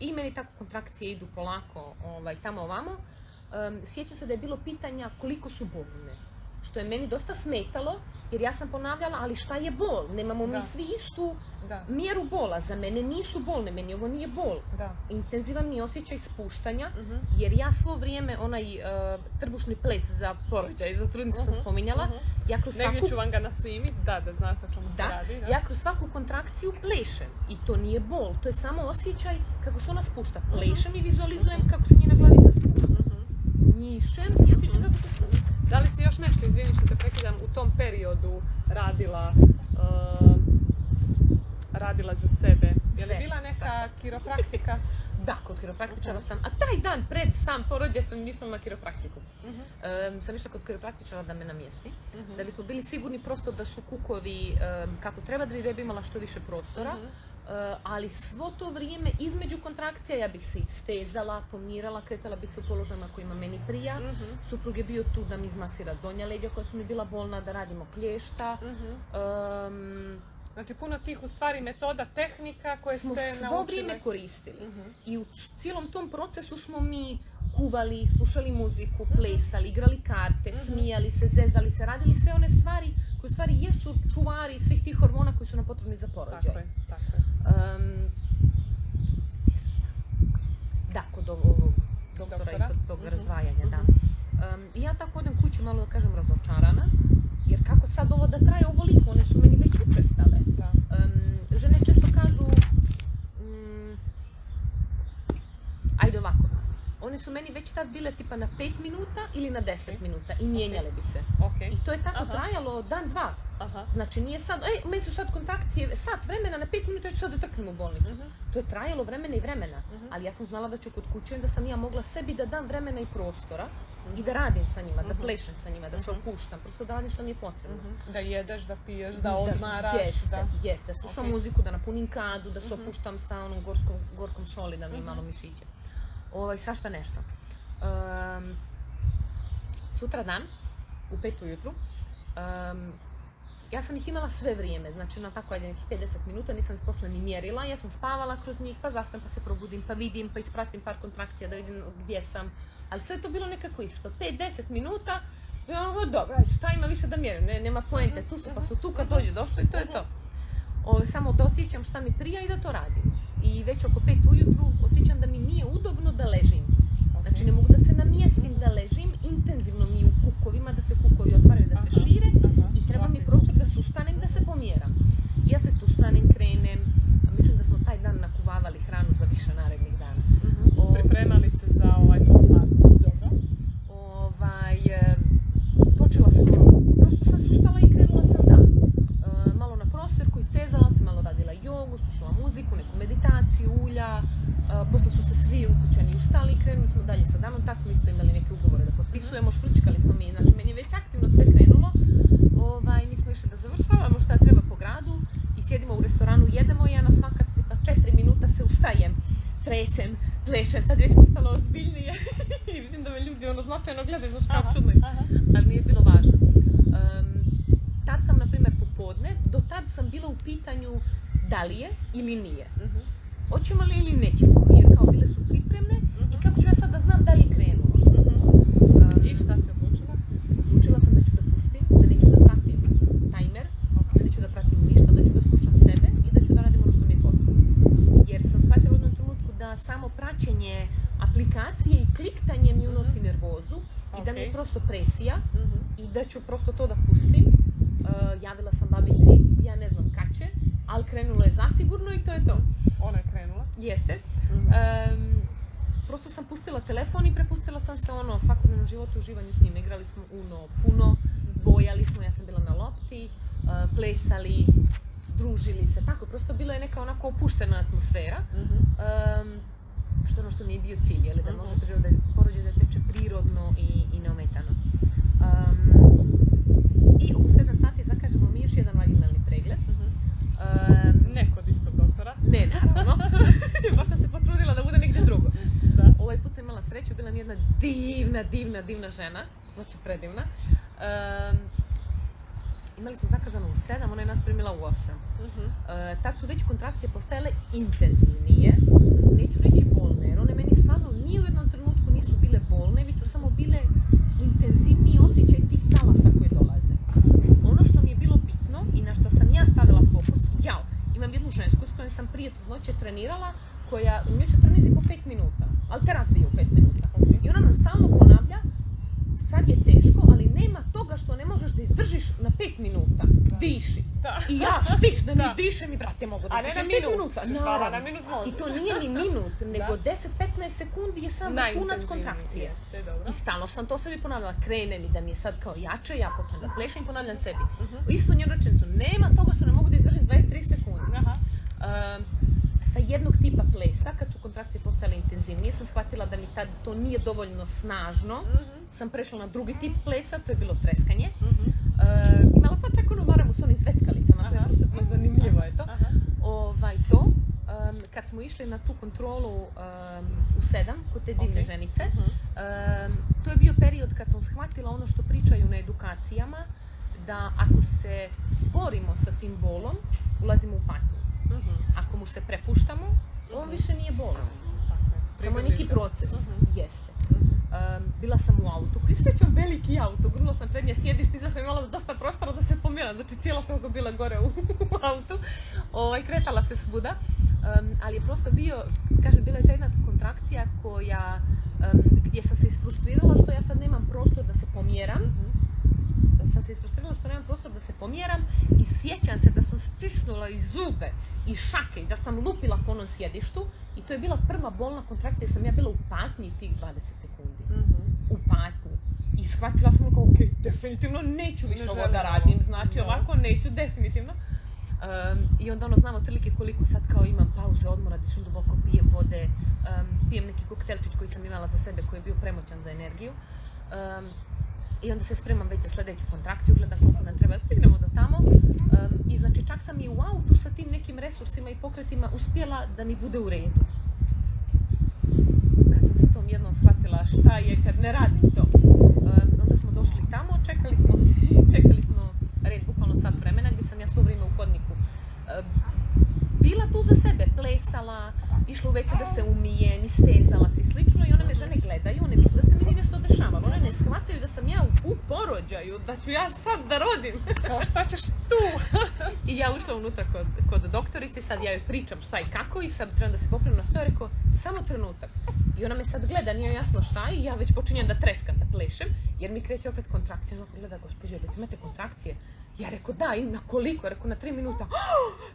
I meni tako kontrakcije idu polako tamo ovamo. Sjećam se da je bilo pitanja koliko su bolne, što je meni dosta smetalo, jer ja sam ponavljala, ali šta je bol? Nemamo mi svi istu mjeru bola, za mene nisu bolne, meni ovo nije bol. Intenzivan mi je osjećaj spuštanja, jer ja svo vrijeme onaj trbušni ples za porođaj, za trudnicu sam spominjala, ja kroz svaku... Negdje ću vam ga nasnimiti, da znate o čemu se radi. Ja kroz svaku kontrakciju plešem i to nije bol, to je samo osjećaj kako se ona spušta. Plešem i vizualizujem kako se njena glavica spušta. Njišem i osjećam kako se spušta. Da li si još nešto, izvini što te prekidam, u tom periodu radila za sebe? Je li bila neka kiropraktika? Da, kod kiropraktičara sam, a taj dan pred sam porođaj sam išla na kiropraktiku. Sam išla kod kiropraktičara da me namjesti, da bismo bili sigurni prosto da su kukovi kako treba, da bi bebi imala što više prostora. Ali svo to vrijeme između kontrakcija ja bih se istezala, pomirala, kretala bi se u položajima kojima meni prija. Suprug je bio tu da mi izmasira donja leđa koja su mi bila bolna, da radimo klješta. Znači puno tih u stvari metoda, tehnika koje ste naučili. Smo svo vrijeme koristili. I u cijelom tom procesu smo mi kuvali, slušali muziku, plesali, igrali karte, smijali se, zezali se, radili sve one stvari koje u stvari jesu čuvari svih tih hormona koji su nam potrebni za porođaj. Tako je. Da, kod ovog doktora i kod tog razdvajanja, da. I ja tako odem kući malo da kažem razočarana, jer kako sad ovo da traje ovoliko, one su meni već učestale. Žene često kažu, ajde ovako, one su meni već tad bile tipa na 5 minuta ili na 10 minuta i mijenjale bi se. I to je tako trajalo dan, dva. Znači nije sad, meni su sad kontrakcije, sat vremena na 5 minuta, ja ću sad da trknem u bolnicu. To je trajalo vremena i vremena, ali ja sam znala da ću kod kuće i da sam ja mogla sebi da dam vremena i prostora i da radim sa njima, da plešem sa njima, da se opuštam, prosto da radim što mi je potrebno. Da jedeš, da piješ, da odmaraš. Jeste, slušam muziku, da napunim kadu, da se opuštam sa onom gorkom soli, da mi malo mišiće. Svašta nešto. Sutra dan, u 5 ujutru, ja sam ih imala sve vrijeme, znači na tako nekih 50 minuta, nisam ih posle ni mjerila, ja sam spavala kroz njih, pa zaspam, pa se probudim, pa vidim, pa ispratim par kontrakcija da vidim gdje sam, ali sve je to bilo nekako isto, 5-10 minuta, i ono, dobro, šta ima više da mjerim, nema poente, tu su, pa su tu kad dođe došlo i to je to. Samo da osjećam šta mi prija i da to radim. I već oko 5 ujutru osjećam da mi nije udobno da ležim. Znači ne mogu da se namjestim da ležim, intenzivno mi u kukovima, da se kukovi otvaraju, da se šire i treba mi prostor da se ustanem, da se pomjeram. Ja se tu stanem, krenem, mislim da smo taj dan nakuvavali hranu za više narednih dana. Pripremali se za postpartum. Počela sam, prosto sam se ustala i krenula sam malo na prostorku, istezala sam, malo radila jogu, slušala muziku, neku meditaciju, ulja. Posle su se svi ukućeni ustali i krenuli smo dalje sa danom, tad smo isto imali neke ugovore da potpisujemo, špričkali smo mi, znači meni je već aktivno sve krenulo. Mi smo išli da završavamo šta treba po gradu i sjedimo u restoranu, jedemo i ja na svaka 4 minuta se ustajem, tresem, plešem, sad je već postalo ozbiljnije i vidim da me ljudi značajno gledaju, znaš kao čudno, ali nije bilo važno. Tad sam, na primjer, popodne, do tad sam bila u pitanju da li je ili nije. Hoćemo li ili nećemo, jer kao bile su pripremne i kako ću ja sad da znam da li je krenulo. I šta si odlučila? Odlučila sam da ću da pustim, da neću da pratim tajmer, da neću da pratim ništa, da ću da slušam sebe i da ću da radim ono što mi je potrebno. Jer sam shvatila u jednom trenutku da samo praćenje aplikacije i kliktanje mi unosi nervozu i da mi je prosto presija i da ću prosto to da pustim. Javila sam babici, ja ne znam kad će, ali krenulo je zasigurno i to je to. Ona je krenula? Jeste. Prosto sam pustila telefon i prepustila sam se svakodnevnom životu, uživanju s njim. Igrali smo puno, bojali smo, ja sam bila na lopti, plesali, družili se, tako, prosto bilo je neka onako opuštena atmosfera. Što je ono što mi je bio cilj, da može porođaj da teče prirodno i neometano. I oko 7 sati zakažemo mi još jedan vaginalni put sam imala sreću, bila mi jedna divna žena, znači predivna. Imali smo zakazano u 7, ona je nas primila u 8. Tad su već kontrakcije postajale intenzivnije, neću reći bolne, jer one meni stvarno ni u jednom trenutku nisu bile bolne, već su samo bile intenzivniji osjećaj tih talasa koji dolaze. Ono što mi je bilo bitno i na što sam ja stavila fokus, imam jednu žensku s kojom sam prije trudnoće trenirala, njoj su trenizi po 5 minuta, ali te razbije u 5 minuta. I ona nam stalno ponavlja, sad je teško, ali nema toga što ne možeš da izdržiš na 5 minuta. Diši. I ja stisnem i dišem i brate mogu da dišem 5 minuta. I to nije ni minut, nego 10-15 sekundi je sam vrhunac kontrakcije. I stalno sam to sebi ponavljala, krene mi da mi je sad kao jače, ja počnem da plešem i ponavljam sebi. Isto njenu rečenicu, nema toga što ne mogu da izdržim 23 sekundi. Sa jednog tipa plesa, kad su kontrakcije postajale intenzivnije, sam shvatila da mi tad to nije dovoljno snažno. Sam prešla na drugi tip plesa, to je bilo treskanje. Imala sam čak onu maramu s onim zveckalicama, to je prosto bilo zanimljivo, je to. Kad smo išli na tu kontrolu u 7, kod te divne ženice, to je bio period kad sam shvatila ono što pričaju na edukacijama, da ako se borimo sa tim bolom, ulazimo u patnju. Ako mu se prepuštamo, on više nije bolan. Samo je neki proces. Jeste. Bila sam u autu, koji srećom veliki auto, gurnula sam prednje sjedište, iza sam imala dosta prostora da se pomjeram, znači cijela sam bila gore u autu, kretala se svuda, ali je prosto bila je ta jedna kontrakcija gdje sam se isfrustrirala što ja sad nemam prostor da se pomjeram, i sjećam se da sam stisnula i zube i šake i da sam lupila po onom sjedištu i to je bila prva bolna kontrakcija, sam ja bila u patnji tih 20 sekundi. U patnji. I shvatila sam kao, definitivno neću više ovo da radim, znači ovako neću, definitivno. I onda znamo otprilike koliko sad kao imam pauze, odmora, dišem duboko, pijem vode, pijem neki koktelčić koji sam imala za sebe koji je bio premoćan za energiju. I onda se spremam već za sljedeću kontrakciju, gledam koliko nam treba da stignemo do tamo. I znači čak sam i u autu sa tim nekim resursima i pokretima uspjela da mi bude u redu. Kad sam sa tom jednom shvatila šta je kad ne radim to, onda smo došli tamo, čekali smo red bukvalno sat vremena gdje sam ja svo vrijeme u hodniku bila tu za sebe, plesala, išla u WC da se umijem, istezala se i slično i one me žene gledaju, one vidu da se meni nešto dešava, one ne shvataju da sam ja u porođaju, da ću ja sad da rodim. Kao šta ćeš tu? I ja ušla unutra kod doktorice, sad ja joj pričam šta i kako i sad trebam da se pokrenu na stoju, rekao, samo trenutak. I ona me sad gleda, nije jasno šta i ja već počinjem da treskam, da plešem, jer mi kreće opet kontrakcija. Ona gleda, gospođo, da imate kontrakcije? Ja rekao, da, i na koliko? Rekao, na 3 minuta.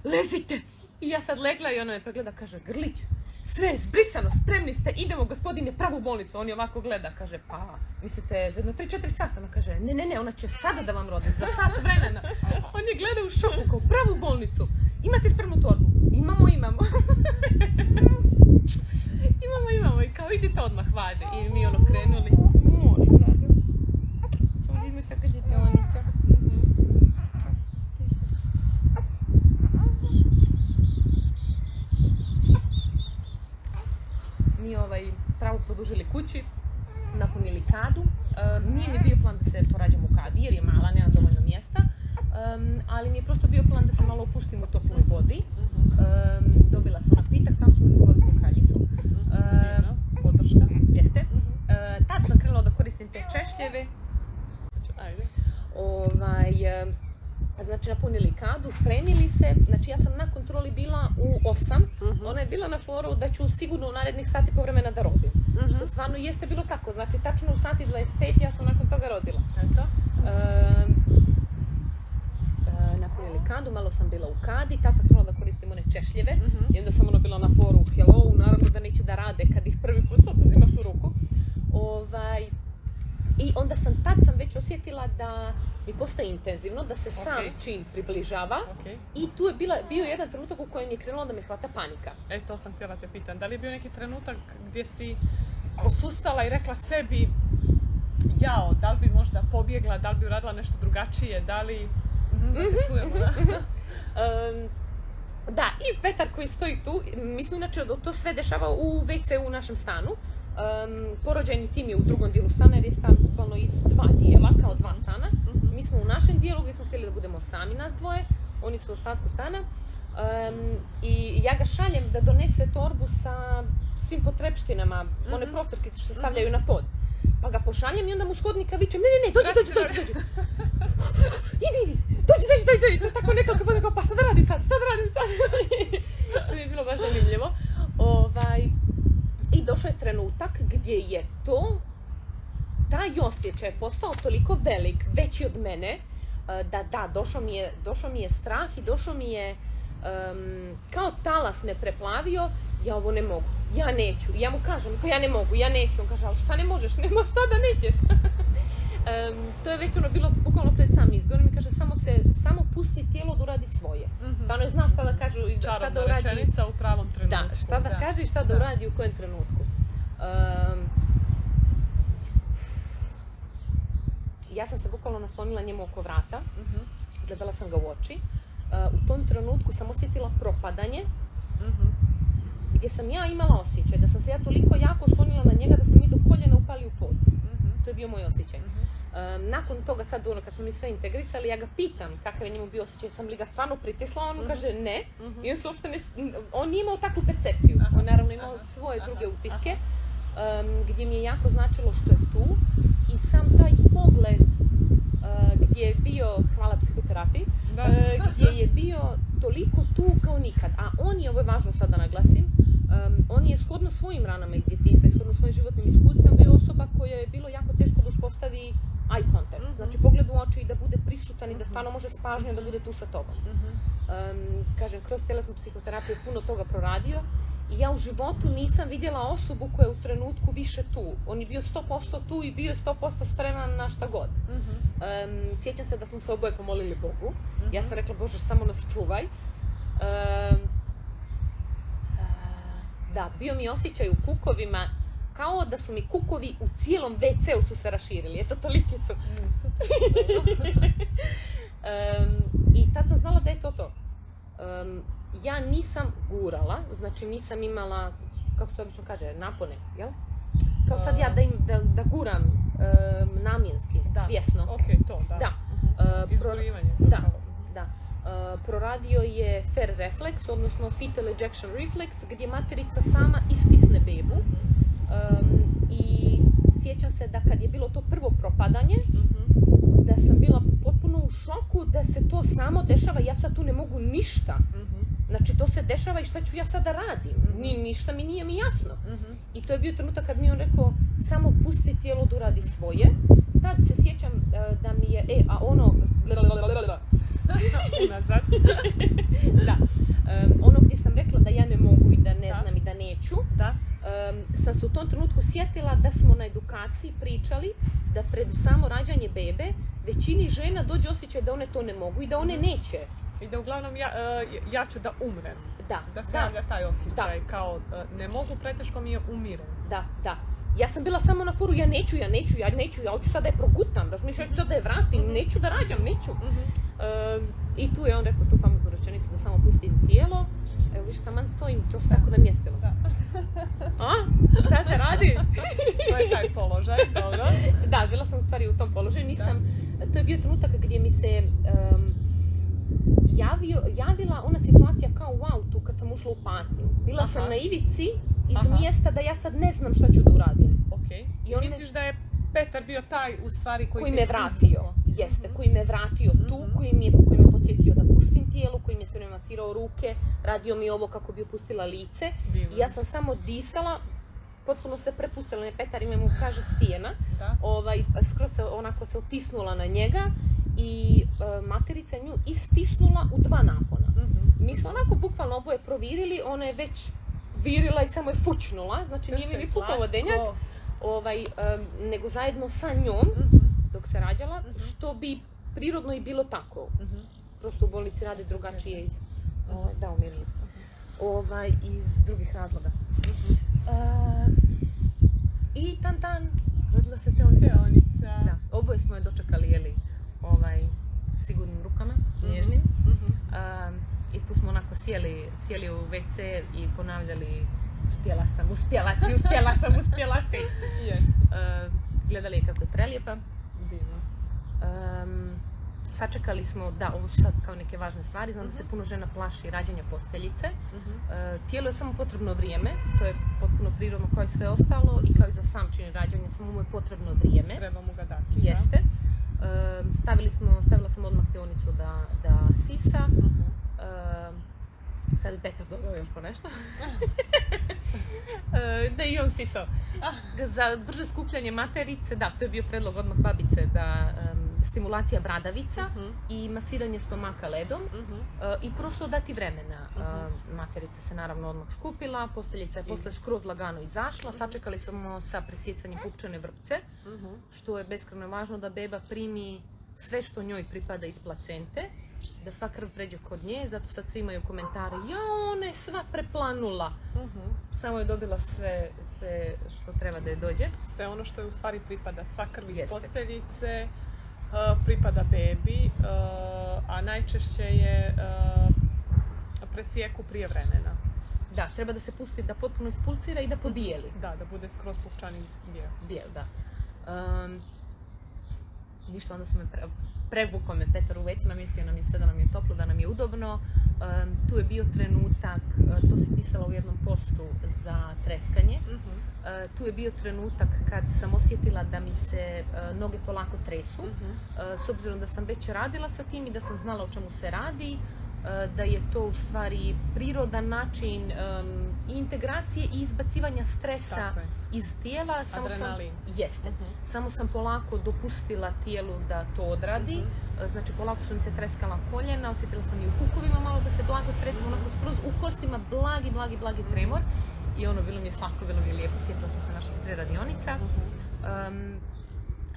Lezite! I ja sad legla i ona me pregleda, kaže, Grlić, sve zbrisano, spremni ste, idemo gospodine pravu bolnicu. On je ovako gleda, kaže, pa, mislite, za jedno 3-4 sata? Ona kaže, ne, ona će sada da vam rodi, za sat vremena. On je gleda u šoku, kao pravu bolnicu. Imate spremnu torbu? Imamo. Imamo i kao idite odmah, važe. I mi krenuli. Molim, Vlado. Ćemo vidimo šta kažete, Onica. Mi travu produžili kući, napunili kadu. Nije mi bio plan da se porađam u kadi jer je mala, nema dovoljno mjesta, ali mi je prosto bio plan da se malo opustim u toploj vodi. Dobila sam napitak, tamo smo čuvali kraljicu. Podrška. Jeste. Tad sam krenula da koristim te češljeve. Ajde. Znači napunili kadu, spremili se, znači ja sam na kontroli bila u 8, ona je bila na foru da ću sigurno u narednih sati po vremena da rodim. Što stvarno jeste bilo tako, znači tačno u sati 25 ja sam nakon toga rodila. Eto. Napunili kadu, malo sam bila u kadi, tad sam krenula da koristim one češljeve i onda sam bila na foru hello, naravno da neće da rade kad ih prvi put uzimaš u ruku. I onda tad sam već osjetila da mi postaje intenzivno, da se sam čin približava i tu je bio jedan trenutak u kojem je krenula da me hvata panika. To sam htjela te pitan, da li je bio neki trenutak gdje si posustala i rekla sebi da li bi možda pobjegla, da li bi uradila nešto drugačije, da li... Da te čujemo, da? Da, i Petar koji stoji tu, mi smo inače to sve dešava u WC u našem stanu. Porođajni tim je u drugom dijelu stana jer je stan bukvalno iz 2 dijela, kao 2 stana. Mi smo u našem dijelu gdje smo htjeli da budemo sami nas dvoje, oni su u ostatku stana. I ja ga šaljem da donese torbu sa svim potrepštinama, one profiterke što stavljaju na pod. Pa ga pošaljem i onda mu s hodnika vičem, ne, dođi. Idi, dođi. To je tako nekoliko puta kao, pa šta da radim sad? To mi je bilo baš zanimljivo. I došao je trenutak gdje je taj osjećaj postao toliko velik, veći od mene, da, došao mi je strah i došao mi je kao talas me preplavio, ja ovo ne mogu, ja neću. Ja mu kažem, ja ne mogu, ja neću. On kaže, ali šta ne možeš, nema šta da nećeš. To je već bilo bukvalno pred sam izgon. Mi kaže, samo pusti tijelo da uradi svoje. Stvarno je znao šta da kaže i šta da uradi. Čarobna rečenica u pravom trenutku. Da, šta da kaže i šta da uradi u kojem trenutku. Ja sam se bukvalno naslonila njemu oko vrata, gledala sam ga u oči. U tom trenutku sam osjetila propadanje, gdje sam ja imala osjećaj da sam se ja toliko jako oslonila na njega da smo mi do koljena upali u pod. To je bio moj osjećaj. Nakon toga sad, kad smo mi sve integrisali, ja ga pitam kakav je njemu bio osjećaj, sam li ga stvarno pritisla, on kaže ne. I on nije imao takvu percepciju. On naravno imao svoje druge utiske, gdje mi je jako značilo što je tu. I sam taj pogled gdje je bio, hvala psihoterapiji, gdje je bio toliko tu kao nikad. A on je, ovo je važno sad da naglasim, on je shodno svojim ranama iz djetinjstva i shodno svojim životnim iskustvima bio osoba koja je bilo jako teško da uspostavi eye contact, znači pogled u oči i da bude prisutan i da stvarno može s pažnjom da bude tu sa tobom. Kažem, kroz tjelesnu psihoterapiju puno toga proradio i ja u životu nisam vidjela osobu koja je u trenutku više tu. On je bio 100% tu i bio je 100% spreman na šta god. Sjećam se da smo se oboje pomolili Bogu. Ja sam rekla, Bože, samo nas čuvaj. Da, bio mi osjećaj u kukovima kao da su mi kukovi u cijelom WC-u su se raširili. Eto, toliki su. I tad sam znala da je to. Ja nisam gurala, znači nisam imala, kako se obično kaže, napone, jel? Kao sad ja da guram namjenski, svjesno. Ok, to, da. Izgorivanje. Da. Proradio je FER refleks, odnosno fetal ejection reflex, gdje materica sama istisne bebu. I sjećam se da kad je bilo to prvo propadanje, da sam bila potpuno u šoku da se to samo dešava, ja sad tu ne mogu ništa. Znači to se dešava i šta ću ja sada radim? Ništa mi nije jasno. I to je bio trenutak kad mi on rekao, samo pusti tijelo da uradi svoje. Tad se sjećam da mi je, unazad. Da. Ono gdje sam rekla da ja ne mogu i da ne znam i da neću, sam se u tom trenutku sjetila da smo na edukaciji pričali da pred samo rađanje bebe većini žena dođe osjećaj da one to ne mogu i da one neće. I da uglavnom ja ću da umrem. Da se javlja taj osjećaj, kao ne mogu, preteško mi je umirem. Da. Ja sam bila samo na furu, ja neću, ja hoću sad da je progutam, razumiješ, ja ću sad da je vratim, neću da rađam, neću. I tu je on rekao tu famoznu rečenicu da samo pustim tijelo, evo viš taman stojim, to se tako namjestilo. Šta se radi? To je taj položaj, dobro. Da, bila sam u stvari u tom položaju, to je bio trenutak gdje mi se javila ona situacija kao wow, tu kad sam ušla u patnju. Bila sam na ivici iz mjesta da ja sad ne znam šta ću da uradim. I misliš da je Petar bio taj u stvari koji me vratio? Jeste, koji me vratio tu, koji me podsjetio da pustim tijelo, koji mi je sve masirao ruke, radio mi ovo kako bi opustila lice. I ja sam samo disala, potpuno se prepustila, Petar ime mu kaže stijena, skroz se onako se otisnula na njega i materica nju istisnula u 2 napona. Mi smo onako bukvalno oboje provirili, ona je već virila i samo je fučnula, znači nije mi ni fukao vodenjak, nego zajedno sa njom, dok se rađala, što bi prirodno i bilo tako. Prosto u bolnici rade drugačije iz iz drugih razloga. I tan, rodila se Teonica. Da, oboje smo je dočekali, sigurnim rukama, nježnim. I tu smo onako sjeli u WC i ponavljali uspjela si. Jest. Gledali je kako je prelijepa. Divno. Sačekali smo, da, ovo su sad kao neke važne stvari, znam da se puno žena plaši rađanja posteljice. Tijelu je samo potrebno vrijeme, to je potpuno prirodno kao i sve ostalo i kao i za sam čin rađanja, samo mu je potrebno vrijeme. Treba mu ga dati. Jeste. Stavila sam odmah peonicu da sisa. Sad bi Petar dodao još po nešto. Da i on sisao. Za brže skupljanje materice, da, to je bio predlog odmah babice, da stimulacija bradavica i masiranje stomaka ledom i prosto dati vremena. Materica se naravno odmah skupila, posteljica je posle skroz lagano izašla, sačekali smo sa presjecanjem pupčane vrpce, što je beskrajno važno da beba primi sve što njoj pripada iz placente, da sva krv pređe kod nje, zato sad svi imaju komentare, ja, ona je sva preplanula. Samo je dobila sve što treba da je dođe. Sve ono što je u stvari pripada, sva krv iz posteljice, pripada bebi, a najčešće je presijeku prije vremena. Da, treba da se pusti da potpuno ispulcira i da pobijeli. Da bude skroz pupčani bijel. Da. Ništa, onda su me prevukao me Petar u vecima, mislio nam je sve da nam je toplo, da nam je udobno. Tu je bio trenutak, to si pisala u jednom postu za treskanje. Tu je bio trenutak kad sam osjetila da mi se noge polako tresu. S obzirom da sam već radila sa tim i da sam znala o čemu se radi, da je to u stvari prirodan način integracije i izbacivanja stresa iz tijela. Adrenalin. Samo sam polako dopustila tijelu da to odradi. Znači polako su mi se treskala koljena, osjetila sam i u kukovima malo da se blago tresa, onako skroz u kostima blagi tremor. I ono, bilo mi je slatko, bilo mi je lijepo, sjetila sam se naših 3 radionica.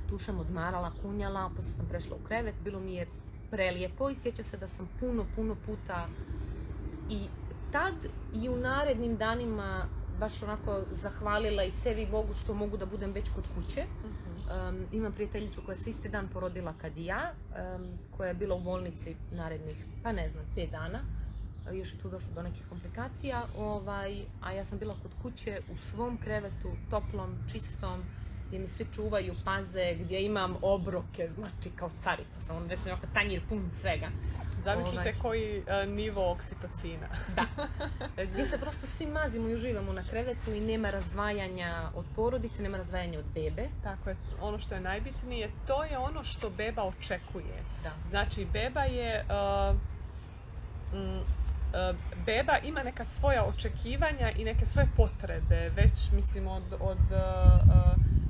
Tu sam odmarala, kunjala, poslije sam prešla u krevet, bilo mi je prelijepo i sjeća se da sam puno puta i tad i u narednim danima baš onako zahvalila i sebi i Bogu što mogu da budem već kod kuće. Imam prijateljicu koja se isti dan porodila kad i ja, koja je bila u bolnici narednih, 5 dana. Još je tu došlo do nekih komplikacija, a ja sam bila kod kuće u svom krevetu, toplom, čistom, gdje mi svi čuvaju, paze, gdje imam obroke, znači kao carica sam, ono ovako tanjir pun svega. Zamislite koji nivo oksitocina. Da, gdje se prosto svi mazimo i uživamo na krevetu i nema razdvajanja od porodice, nema razdvajanja od bebe. Tako je, ono što je najbitnije, to je ono što beba očekuje. Da. Znači, beba je... beba ima neka svoja očekivanja i neke svoje potrebe, već mislim od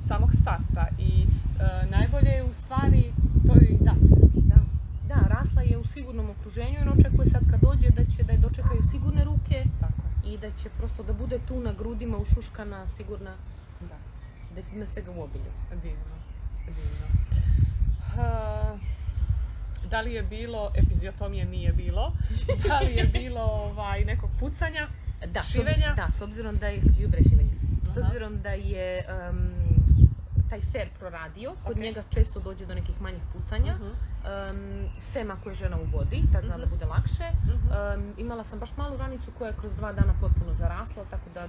samog starta i najbolje je u stvari to i dati. Da, rasla je u sigurnom okruženju i on očekuje sad kad dođe da je dočekaju sigurne ruke. Tako je. I da će prosto da bude tu na grudima ušuškana, sigurna, da će ima svega u obilju. Divno. Da li je bilo, epiziotomije nije bilo, da li je bilo nekog pucanja, šivenja? S obzirom da je, s obzirom da je taj fer proradio, kod njega često dođe do nekih manjih pucanja, sem ako je žena u vodi, tad zna da bude lakše. Imala sam baš malu ranicu koja je kroz 2 dana potpuno zarasla, tako da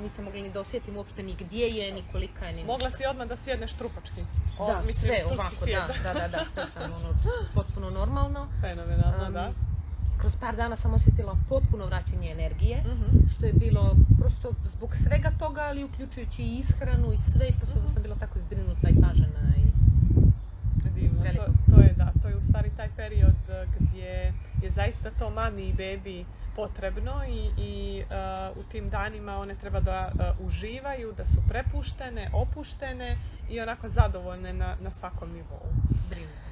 nisam mogla ni da osjetim uopšte ni gdje je, ni kolika je, ni... Mogla si odmah da sjedneš trupački. Da, sve ovako, sve sam potpuno normalno. Fenomenalno, da. Kroz par dana sam osjetila potpuno vraćanje energije, što je bilo prosto zbog svega toga, ali uključujući i ishranu i sve, i prosto da sam bila tako izbrinuta i pažena i divno. To je u stvari taj period gdje je zaista to mami i bebi potrebno i u tim danima one treba da uživaju, da su prepuštene, opuštene i onako zadovoljne na svakom nivou. Zbrinute.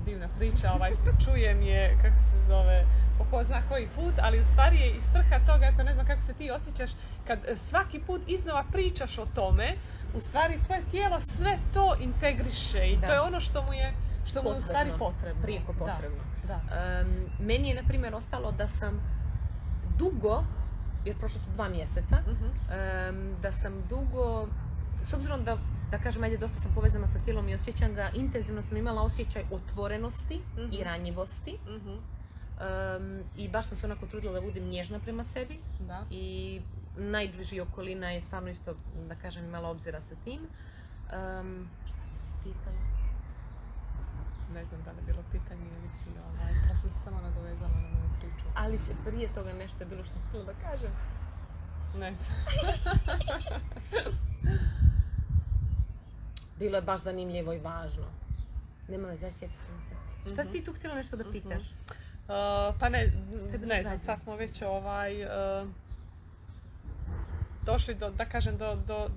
Divna priča, čujem je, kako se zove, po ko zna koji put, ali u stvari je iz strha toga, eto ne znam kako se ti osjećaš, kad svaki put iznova pričaš o tome, u stvari tvoje tijelo sve to integriše i to je ono što mu je u stvari potrebno. Prijeko potrebno. Meni je, na primjer, ostalo da sam dugo, jer prošlo su 2 mjeseca, da sam dugo, s obzirom da kažem, ajde, dosta sam povezana sa tijelom i osjećam ga, intenzivno sam imala osjećaj otvorenosti i ranjivosti. I baš sam se onako trudila da budem nježna prema sebi. Da. I najbliži okolina je stvarno isto, da kažem, imala obzira sa tim. Šta sam pitala? Ne znam da li je bilo pitanje ili si prosto se samo nadovezala na moju priču. Ali se prije toga nešto je bilo što sam htjela da kažem. Ne znam. Bilo je baš zanimljivo i važno. Nema veze, sjetit ćemo se. Šta si ti tu htjela nešto da pitaš? Pa ne znam, sad smo već došli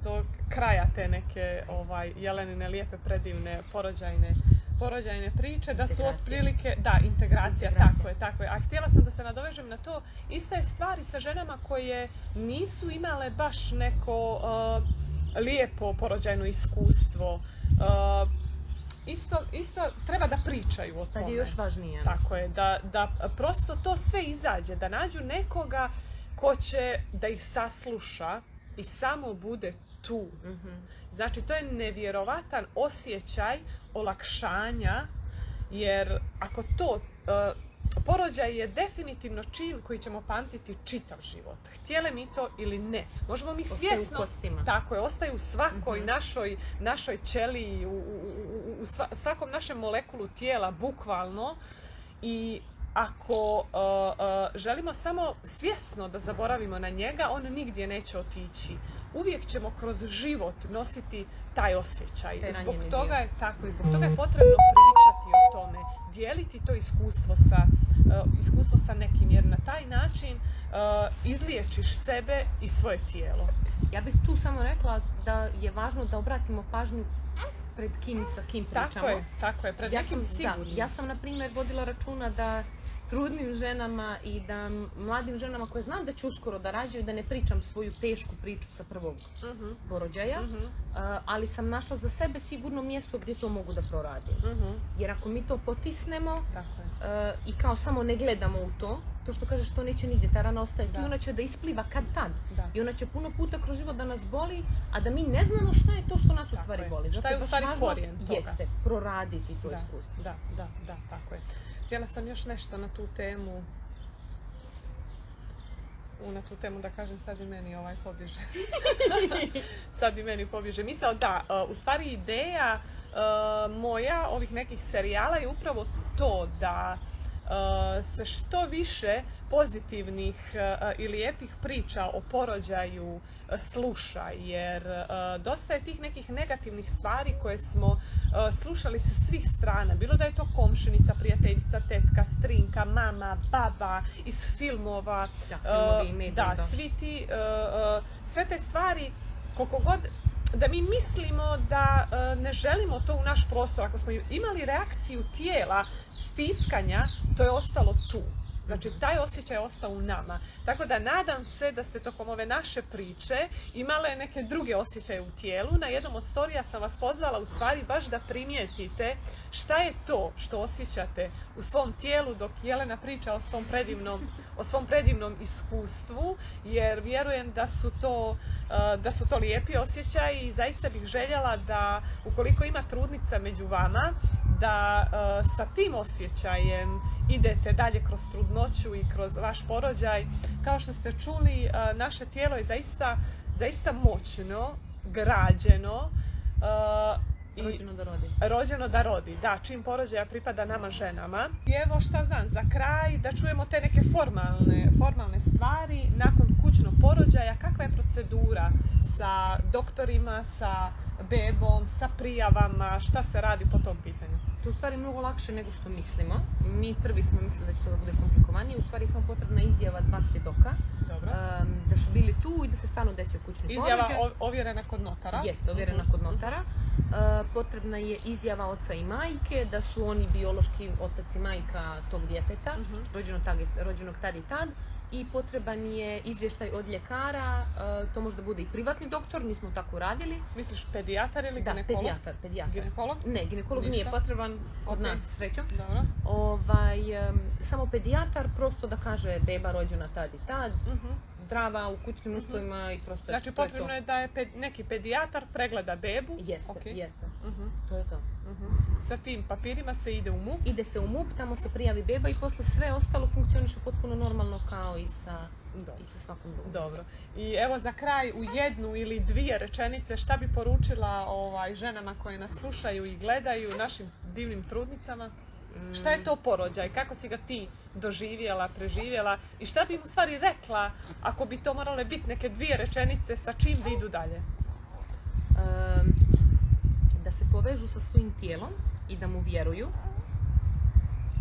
do kraja te neke Jelenine lijepe, predivne porođajne priče, da su otprilike, da, integracija, tako je. A htjela sam da se nadovežem na to, ista je stvar i sa ženama koje nisu imale baš neko lijepo porođajno iskustvo. Isto treba da pričaju o tome. Tad je još važnije. Tako je, da prosto to sve izađe, da nađu nekoga ko će da ih sasluša i samo bude tu. Znači, to je nevjerovatan osjećaj olakšanja, jer ako to, porođaj je definitivno čin koji ćemo pamtiti čitav život. Htjeli mi to ili ne. Možemo mi svjesno... Tako je, ostaju u svakoj našoj ćeliji, u svakom našem molekulu tijela, bukvalno. I ako želimo samo svjesno da zaboravimo na njega, on nigdje neće otići. Uvijek ćemo kroz život nositi taj osjećaj. Zbog toga je potrebno pričati o tome, dijeliti to iskustvo sa nekim, jer na taj način izliječiš sebe i svoje tijelo. Ja bih tu samo rekla da je važno da obratimo pažnju pred kim i sa kim pričamo. Tako je, pred nekim sigurnim. Ja sam, na primjer, vodila računa da trudnim ženama i da mladim ženama koje znam da će uskoro da rađaju, da ne pričam svoju tešku priču sa prvog porođaja, ali sam našla za sebe sigurno mjesto gdje to mogu da proradim. Jer ako mi to potisnemo i kao samo ne gledamo u to što kažeš, to neće nigdje, ta rana ostaje tu, ona će da ispliva kad tad. I ona će puno puta kroz život da nas boli, a da mi ne znamo šta je to što nas u stvari boli. Šta je u stvari korijen toga. Jeste, proraditi to iskustvo. Da, tako je. Htjela sam još nešto na tu temu da kažem, sad i meni pobježe. Sad i meni pobježe misao, da, u stvari ideja moja ovih nekih serijala je upravo to da se što više pozitivnih i lijepih priča o porođaju sluša, jer dosta je tih nekih negativnih stvari koje smo slušali sa svih strana, bilo da je to komšinica, prijateljica, tetka, strinka, mama, baba, iz filmova, sve te stvari, koliko god da mi mislimo da ne želimo to u naš prostor, ako smo imali reakciju tijela, stiskanja, to je ostalo tu. Znači, taj osjećaj je ostao u nama. Tako da nadam se da ste tokom ove naše priče imale neke druge osjećaje u tijelu. Na jednom od storija sam vas pozvala u stvari baš da primijetite šta je to što osjećate u svom tijelu dok Jelena priča o svom predivnom iskustvu, jer vjerujem da su to lijepi osjećaji i zaista bih željela da ukoliko ima trudnica među vama, da sa tim osjećajem idete dalje kroz trudnoću i kroz vaš porođaj. Kao što ste čuli, naše tijelo je zaista moćno, građeno. Rođeno da rodi. Da, čim porođaja pripada nama ženama. I evo šta znam, za kraj da čujemo te neke formalne stvari nakon kućnog porođaja. Kakva je procedura sa doktorima, sa bebom, sa prijavama, šta se radi po tom pitanju? To je u stvari mnogo lakše nego što mislimo. Mi prvi smo mislili da će to da bude komplikovanije. U stvari samo potrebna izjava 2 svjedoka. Da su bili tu i da se stvarno desio kućni porođaj. Izjava ovjerena kod notara. Jeste, ovjerena kod notara. Potrebna je izjava oca i majke, da su oni biološki otac i majka tog djeteta, rođenog tad i tad. I potreban je izvještaj od ljekara, to može da bude i privatni doktor, mi smo tako radili. Misliš pedijatar ili ginekolog? Da, pedijatar. Ginekolog? Ne, ginekolog nije potreban od nas, srećom. Dobro. Samo pedijatar, prosto da kaže beba rođena tad i tad, zdrava, u kućnim uslovima i prosto to je to. Znači potrebno je da je neki pedijatar pregleda bebu? Jeste. To je to. sa tim papirima se ide u MUP. Ide se u MUP, tamo se prijavi beba i posle sve ostalo funkcioniše potpuno normalno kao i sa svakom drugom. Dobro. I evo za kraj u jednu ili dvije rečenice šta bi poručila ženama koje nas slušaju i gledaju, našim divnim trudnicama? Šta je to porođaj? Kako si ga ti doživjela, preživjela i šta bi im u stvari rekla ako bi to morale biti neke dvije rečenice sa čim da idu dalje? Da se povežu sa svojim tijelom i da mu vjeruju.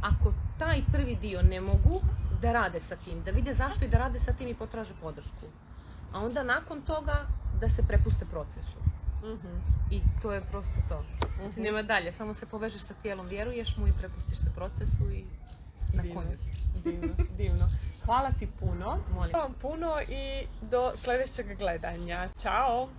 Ako taj prvi dio ne mogu, da rade sa tim, da vide zašto i da rade sa tim i potraže podršku. A onda nakon toga da se prepuste procesu. I to je prosto to. Znači nema dalje, samo se povežeš sa tijelom, vjeruješ mu i prepustiš se procesu i na konju si. Divno. Hvala ti puno. Molim. Hvala vam puno i do sljedećeg gledanja. Ćao!